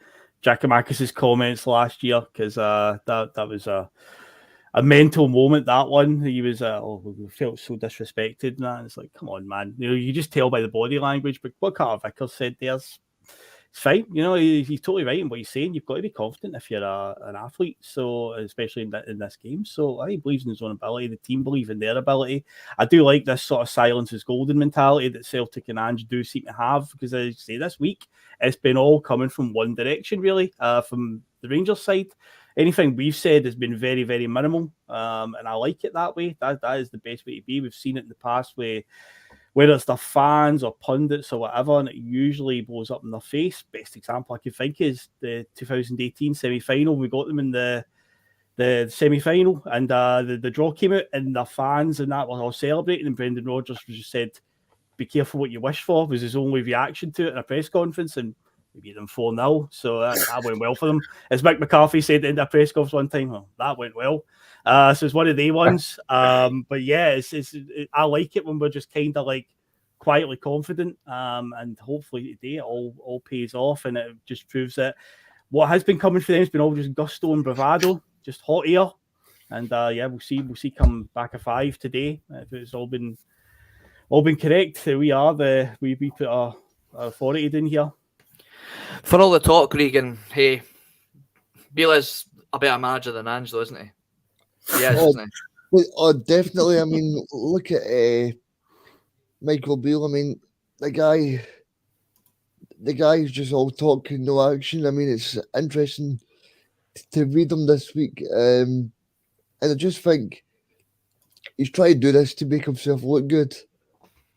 H: Giakoumakis' comments last year, because that was a mental moment, that one. He was we felt so disrespected and that. And it's like, come on, man. You know, you just tell by the body language. But what Carter-Vickers said there's it's fine. You know, he's totally right in what he's saying. You've got to be confident if you're an athlete, so especially in this game. So he believes in his own ability. The team believe in their ability. I do like this sort of silence is golden mentality that Celtic and Ange do seem to have, because as I say, this week it's been all coming from one direction, really, from the Rangers side. Anything we've said has been very, very minimal, and I like it that way. That is the best way to be. We've seen it in the past whether it's the fans or pundits or whatever, and it usually blows up in their face. Best example I can think is the 2018 semi-final. We got them in the semi-final, and the draw came out, and the fans and that were all celebrating, and Brendan Rodgers just said, be careful what you wish for, was his only reaction to it in a press conference, and we beat them 4-0, so that went well for them. As Mick McCarthy said in a press conference one time, that went well. So it's one of the ones. But yeah, I like it when we're just kind of like quietly confident, and hopefully today it all pays off, and it just proves that what has been coming for them has been all just gusto and bravado, just hot air. And we'll see come back a 5 today. If it's all been correct, we put our authority in here.
G: For all the talk, Regan, hey, Biela's a better manager than Ange, though, isn't he? Yes, isn't he?
J: Oh, definitely. I mean, look at Michael Beale. I mean, the guy's just all talk and no action. I mean, it's interesting to read him this week, and I just think he's trying to do this to make himself look good.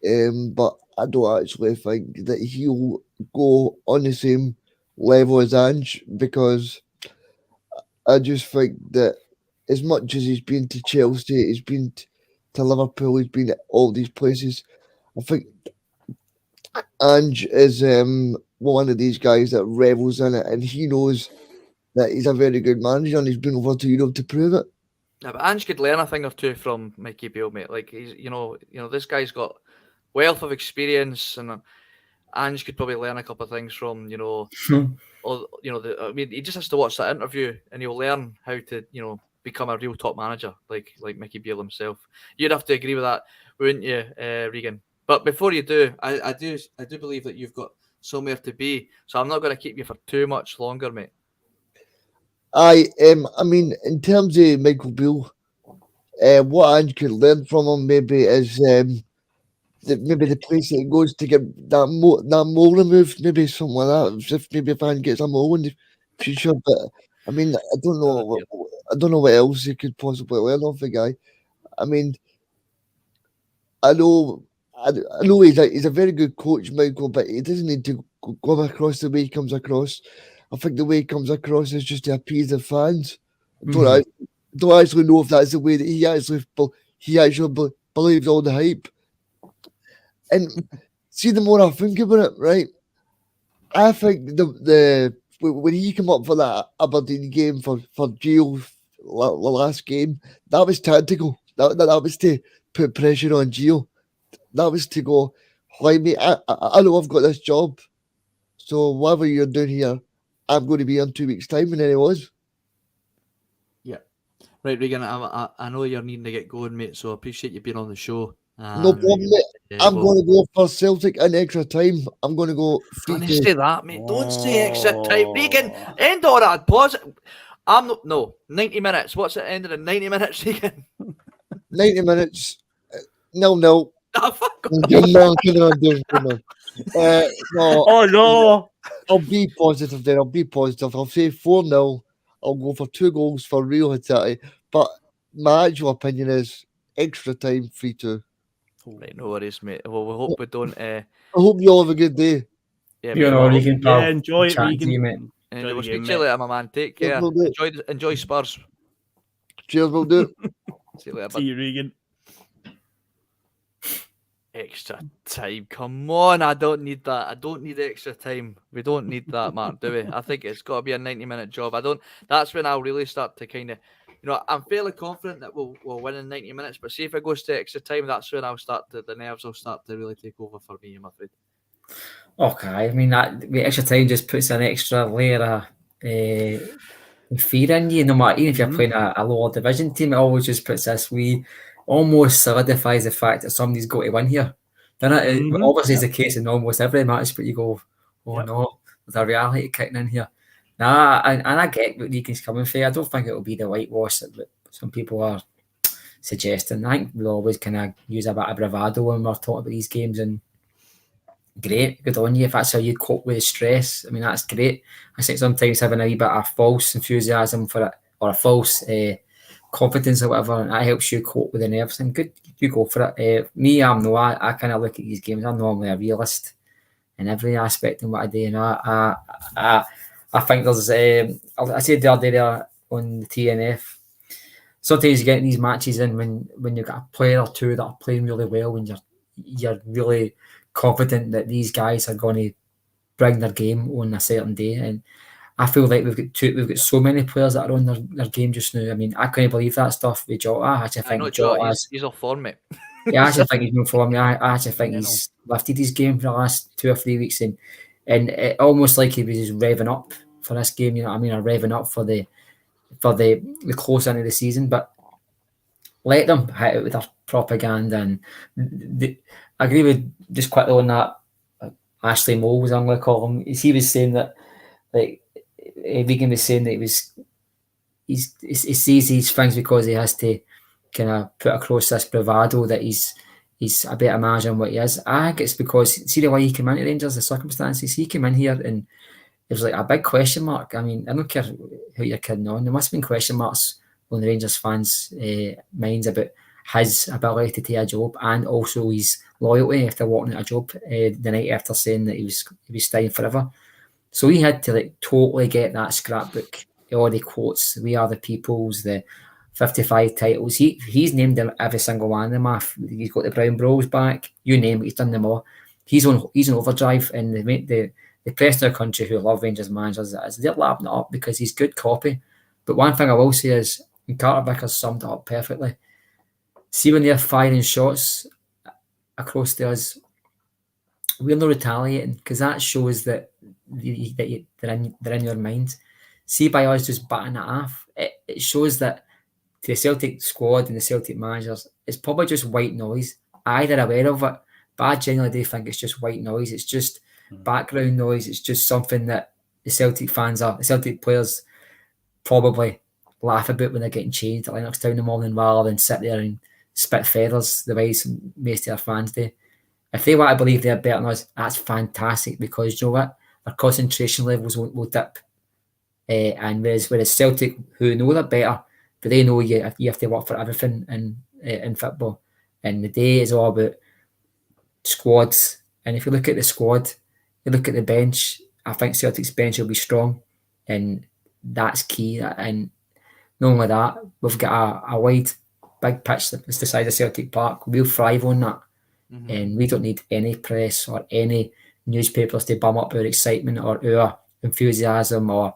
J: But I don't actually think that he'll go on the same level as Ange, because I just think that as much as he's been to Chelsea, he's been to Liverpool, he's been at all these places, I think Ange is one of these guys that revels in it, and he knows that he's a very good manager, and he's been over to Europe to prove it.
G: Yeah, but Ange could learn a thing or two from Mikey Beale, mate. Like, he's, you know, this guy's got wealth of experience, and Ange could probably learn a couple of things from, he just has to watch that interview, and he'll learn how to, become a real top manager, like Mickey Beale himself. You'd have to agree with that, wouldn't you, Regan? But before you do, I do believe that you've got somewhere to be, so I'm not going to keep you for too much longer, mate.
J: I mean, in terms of Michael Beale, what Ange could learn from him maybe is maybe the place that he goes to get that mole removed, maybe something like that. If maybe if Ange gets a mole in the future, but I mean, I don't know what else he could possibly learn off the guy. I mean, I know he's a very good coach, Michael, but he doesn't need to come across the way he comes across. I think the way he comes across is just to appease the fans. I don't actually know if that's the way that he actually believes all the hype. And see, the more I think about it, right, I think the when he came up for that Aberdeen game for Gio, the last game, that was tactical. That was to put pressure on Gio. That was to go, why mate, I know I've got this job, so whatever you're doing here, I'm going to be in 2 weeks' time, and then it was.
G: Yeah. Right, Regan, I know you're needing to get going, mate, so I appreciate you being on the show.
J: No problem, mate. I'm going to go for Celtic in extra time. I'm going to go 3-2.
G: Don't say that, mate. Don't say extra time. Regan, end all that. Pause it. I'm not, no, 90 minutes. What's the end of the 90 minutes, Regan?
J: 90 minutes, 0-0.
G: Ah, fuck off.
J: No.
H: Oh, no.
J: I'll be positive then. I'll say 4-0. I'll go for 2 goals for Real Hattati. But my actual opinion is extra time 3-2.
G: Right, no worries, mate. Well, we hope we don't.
J: I hope you all have a good day.
G: Yeah,
I: You know, Regan, pal.
H: Yeah, enjoy it,
I: Chat to
H: Regan.
I: you, mate.
G: And
H: Enjoy
G: we'll
H: the
G: speak
H: game,
G: to you
H: mate.
G: later, my man. Take care.
J: will do.
G: Enjoy Spurs.
J: Cheers, will do.
G: See you later,
H: See
G: bud.
H: you, Regan.
G: Extra time. Come on, I don't need that. I don't need extra time. We don't need that, Mark, do we? I think it's got to be a 90-minute job. That's when I'll really start to kind of, I'm fairly confident that we'll win in 90 minutes, but see if it goes to extra time, that's when the nerves will start to really take over for me, I'm afraid.
I: Okay, I mean, that the extra time just puts an extra layer of fear in you, no matter, even if you're playing a lower division team, it always just puts this almost solidifies the fact that somebody's got to win here. Then it obviously is the case in almost every match, but you go, no, there's a reality kicking in here. Nah, and I get what Regan's coming for. I don't think it'll be the whitewash that some people are suggesting. I think we'll always kind of use a bit of bravado when we're talking about these games, and great, good on you if that's how you cope with the stress. I mean, that's great. I think sometimes having a wee bit of false enthusiasm for it, or a false confidence or whatever, and that helps you cope with the nerves. And good, you go for it. Me, I kind of look at these games. I'm normally a realist in every aspect of what I do. And I think there's, I said the other day there on the TNF, sometimes you get in these matches in when you've got a player or two that are playing really well, and you're really confident that these guys are going to bring their game on a certain day. And I feel like we've got so many players that are on their game just now. I mean, I couldn't believe that stuff with Jota. I actually think
G: he's off form, mate.
I: Yeah, I actually think he's been for me. I actually think he's lifted his game for the last 2 or 3 weeks, and it almost like he was just revving up for this game. You know what I mean? Or revving up for the close end of the season. But let them hit it with their propaganda. And I agree with, just quickly on that, Ashley Moe was, I'm going to call him. He was saying that, like, Regan was saying that he sees these things because he has to kind of put across this bravado that he's a better manager than what he is. I think it's because, see the way he came into Rangers, the circumstances, he came in here and it was like a big question mark. I mean, I don't care who you're kidding on, there must have been question marks on the Rangers fans' minds about his ability to take a job and also his loyalty after walking out a job the night after saying that he was staying forever. So he had to totally get that scrapbook, all the quotes, we are the peoples, the 55 titles. He's named them, every single one of them. He's got the Brown Bros back, you name it, he's done them all. He's on overdrive, and the press in our country who love Rangers managers, they're lapping it up because he's good copy. But one thing I will say is, and Carter Vickers summed it up perfectly, see when they're firing shots across to us, we're not retaliating, because that shows that they're in your mind. See, by us just batting it off, it shows that to the Celtic squad and the Celtic managers, it's probably just white noise. They're aware of it, but I genuinely do think it's just white noise. It's just background noise. It's just something that the Celtic players probably laugh about when they're getting changed at Lennoxtown in the morning, rather than sit there and spit feathers the way most of their fans do. If they want to believe they're better than us, that's fantastic, because you know what? Their concentration levels will dip. And whereas Celtic, who know they're better, but they know you have to work for everything in football. And the day is all about squads. And if you look at the squad, you look at the bench, I think Celtic's bench will be strong. And that's key. And not only that, we've got a wide, big pitch that's the size of Celtic Park. We'll thrive on that. Mm-hmm. And we don't need any press or any newspapers to bum up our excitement or our enthusiasm or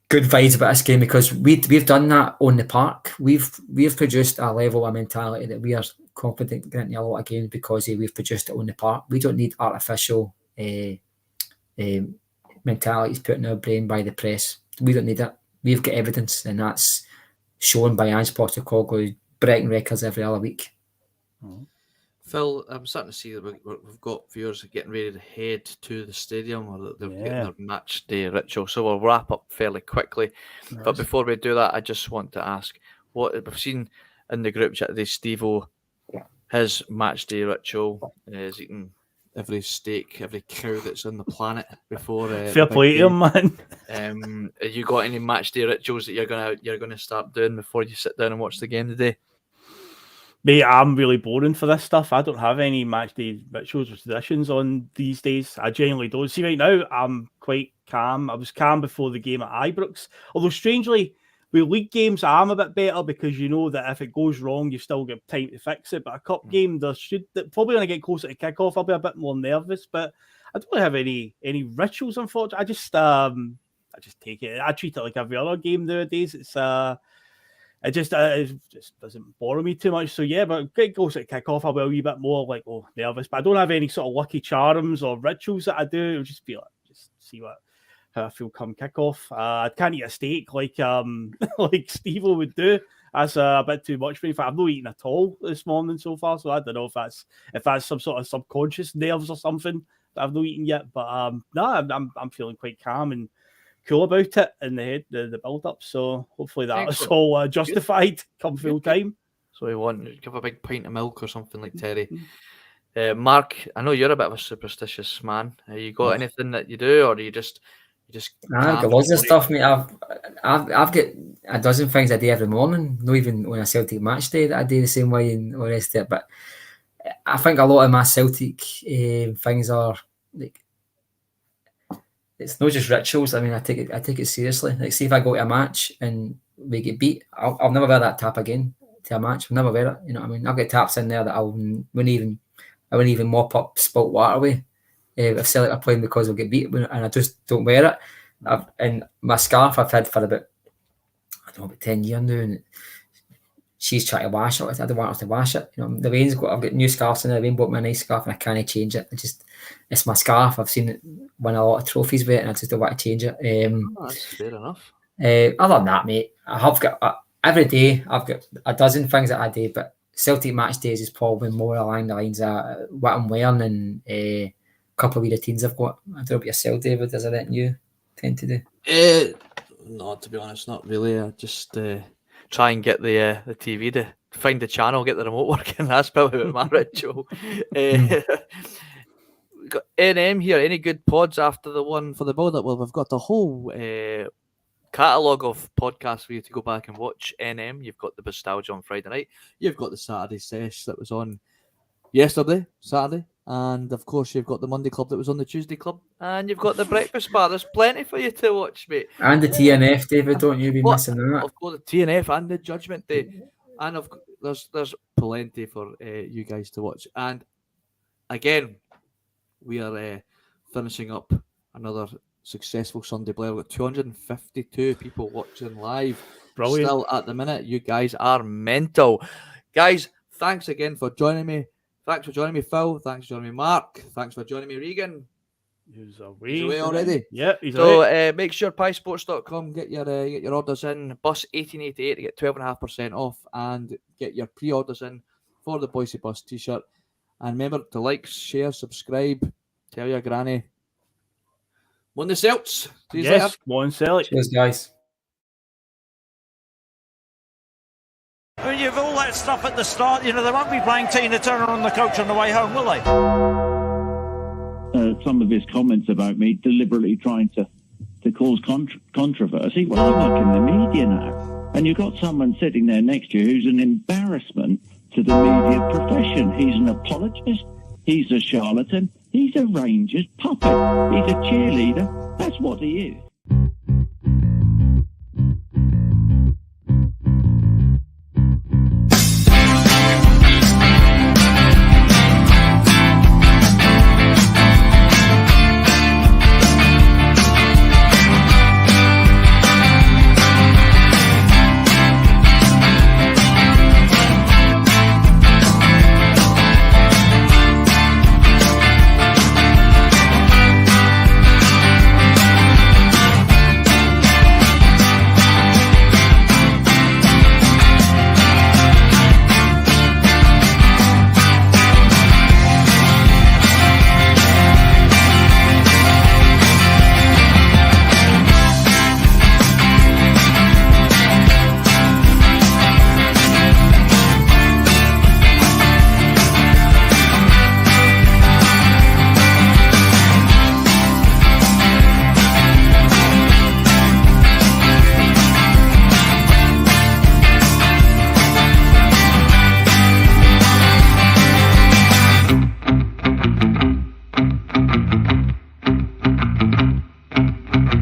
I: good vibes about this game, because we've done that on the park. We've produced a level of mentality that we are confident getting into a lot of games because we've produced it on the park. We don't need artificial mentalities put in our brain by the press. We don't need it. We've got evidence, and that's shown by Ange Postecoglou breaking records every other week.
G: Phil, I'm starting to see that we've got viewers getting ready to head to the stadium, or that they're getting their match day ritual. So we'll wrap up fairly quickly.
H: Nice.
G: But before we do that, I just want to ask, what we've seen in the group chat today, Steve-O, his match day ritual is eating every steak, every cow that's on the planet before.
H: Fair play to him, man.
G: Have you got any match day rituals that you're gonna start doing before you sit down and watch the game today?
H: Mate, I'm really boring for this stuff. I don't have any match day rituals or traditions on these days. I genuinely don't. See, right now, I'm quite calm. I was calm before the game at Ibrox. Although, strangely, with league games, I'm a bit better because you know that if it goes wrong, you've still got time to fix it. But a cup game, probably when I get closer to kick-off, I'll be a bit more nervous. But I don't really have any rituals, unfortunately. I just take it. I treat it like every other game nowadays. It just doesn't bother me too much. So yeah, but get goals at kick-off, I'll be a wee bit more like, nervous. But I don't have any sort of lucky charms or rituals that I do. It'll just be like, just see how I feel come kick-off. I can't eat a steak like like Steve-O would do. That's a bit too much for me. In fact, I've not eaten at all this morning so far. So I don't know if that's some sort of subconscious nerves or something that I've not eaten yet. But no, I'm feeling quite calm and cool about it in the head, the build up. So hopefully that's all justified come full time.
G: So we want to give a big pint of milk or something like Terry. Mark, I know you're a bit of a superstitious man. You got anything that you do, or do you just?
I: I've got loads of stuff, mate. I've got a dozen things I do every morning. Not even on a Celtic match day that I do the same way and all the rest of it. But I think a lot of my Celtic things are like. It's not just rituals. I mean, I take it seriously. Like, see if I go to a match and we get beat, I'll never wear that tap again to a match. I'll never wear it. You know what I mean? I've got taps in there that I wouldn't even mop up spilt water with if Celtic are playing because they'll get beat, and I just don't wear it. And my scarf I've had for about 10 years now, and she's trying to wash it. I don't want her to wash it. You know, I've got new scarves in there. The Wayne bought me a nice scarf and I can't change it. It's my scarf. I've seen it win a lot of trophies with it, and I just don't want to change it.
G: That's fair enough.
I: Other than that, mate, I have got every day. I've got a dozen things that I do, but Celtic match days is probably more along the lines of what I'm wearing and a couple of wee routines I've got. I don't know about yourself, David. Is there anything you tend to do?
G: No, to be honest, not really. I just try and get the TV to find the channel, get the remote working. That's probably my ritual. We've got NM here. Any good pods after the one for the build-up? Well, we've got the whole catalogue of podcasts for you to go back and watch. NM, you've got the Bustalgia on Friday night. You've got the Saturday Sesh that was on Saturday. And, of course, you've got the Monday Club that was on the Tuesday Club. And you've got the Breakfast Bar. There's plenty for you to watch, mate.
I: And the TNF, David, don't you be missing that.
G: Of course, the TNF and the Judgment Day. And there's plenty for you guys to watch. And, again, we are finishing up another successful Sunday Blether. We've got 252 people watching live.
H: Brilliant.
G: Still at the minute. You guys are mental. Guys, thanks again for joining me. Thanks for joining me, Phil. Thanks for joining me, Mark. Thanks for joining me, Regan.
H: He's away.
G: He's away already.
H: Yeah, he's away.
G: So make sure piesports.com, get your orders in. Bus 1888 to get 12.5% off, and get your pre-orders in for the Bhoycie Bus t-shirt. And remember to like, share, subscribe, tell your granny. Won the Celts. See you later.
H: One Celtic.
I: Cheers, guys.
K: I mean, you've all that stuff at the start. You know, they won't be playing Tina Turner on the coach on the way home, will they?
L: Some of his comments about me deliberately trying to cause controversy. Well, I'm like in the media now. And you've got someone sitting there next to you who's an embarrassment to the media profession. He's an apologist. He's a charlatan. He's a Rangers puppet. He's a cheerleader. That's what he is.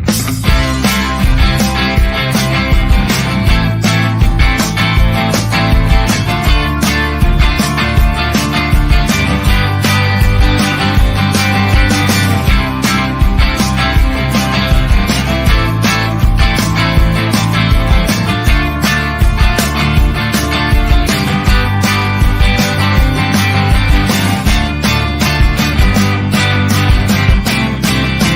M: Bye.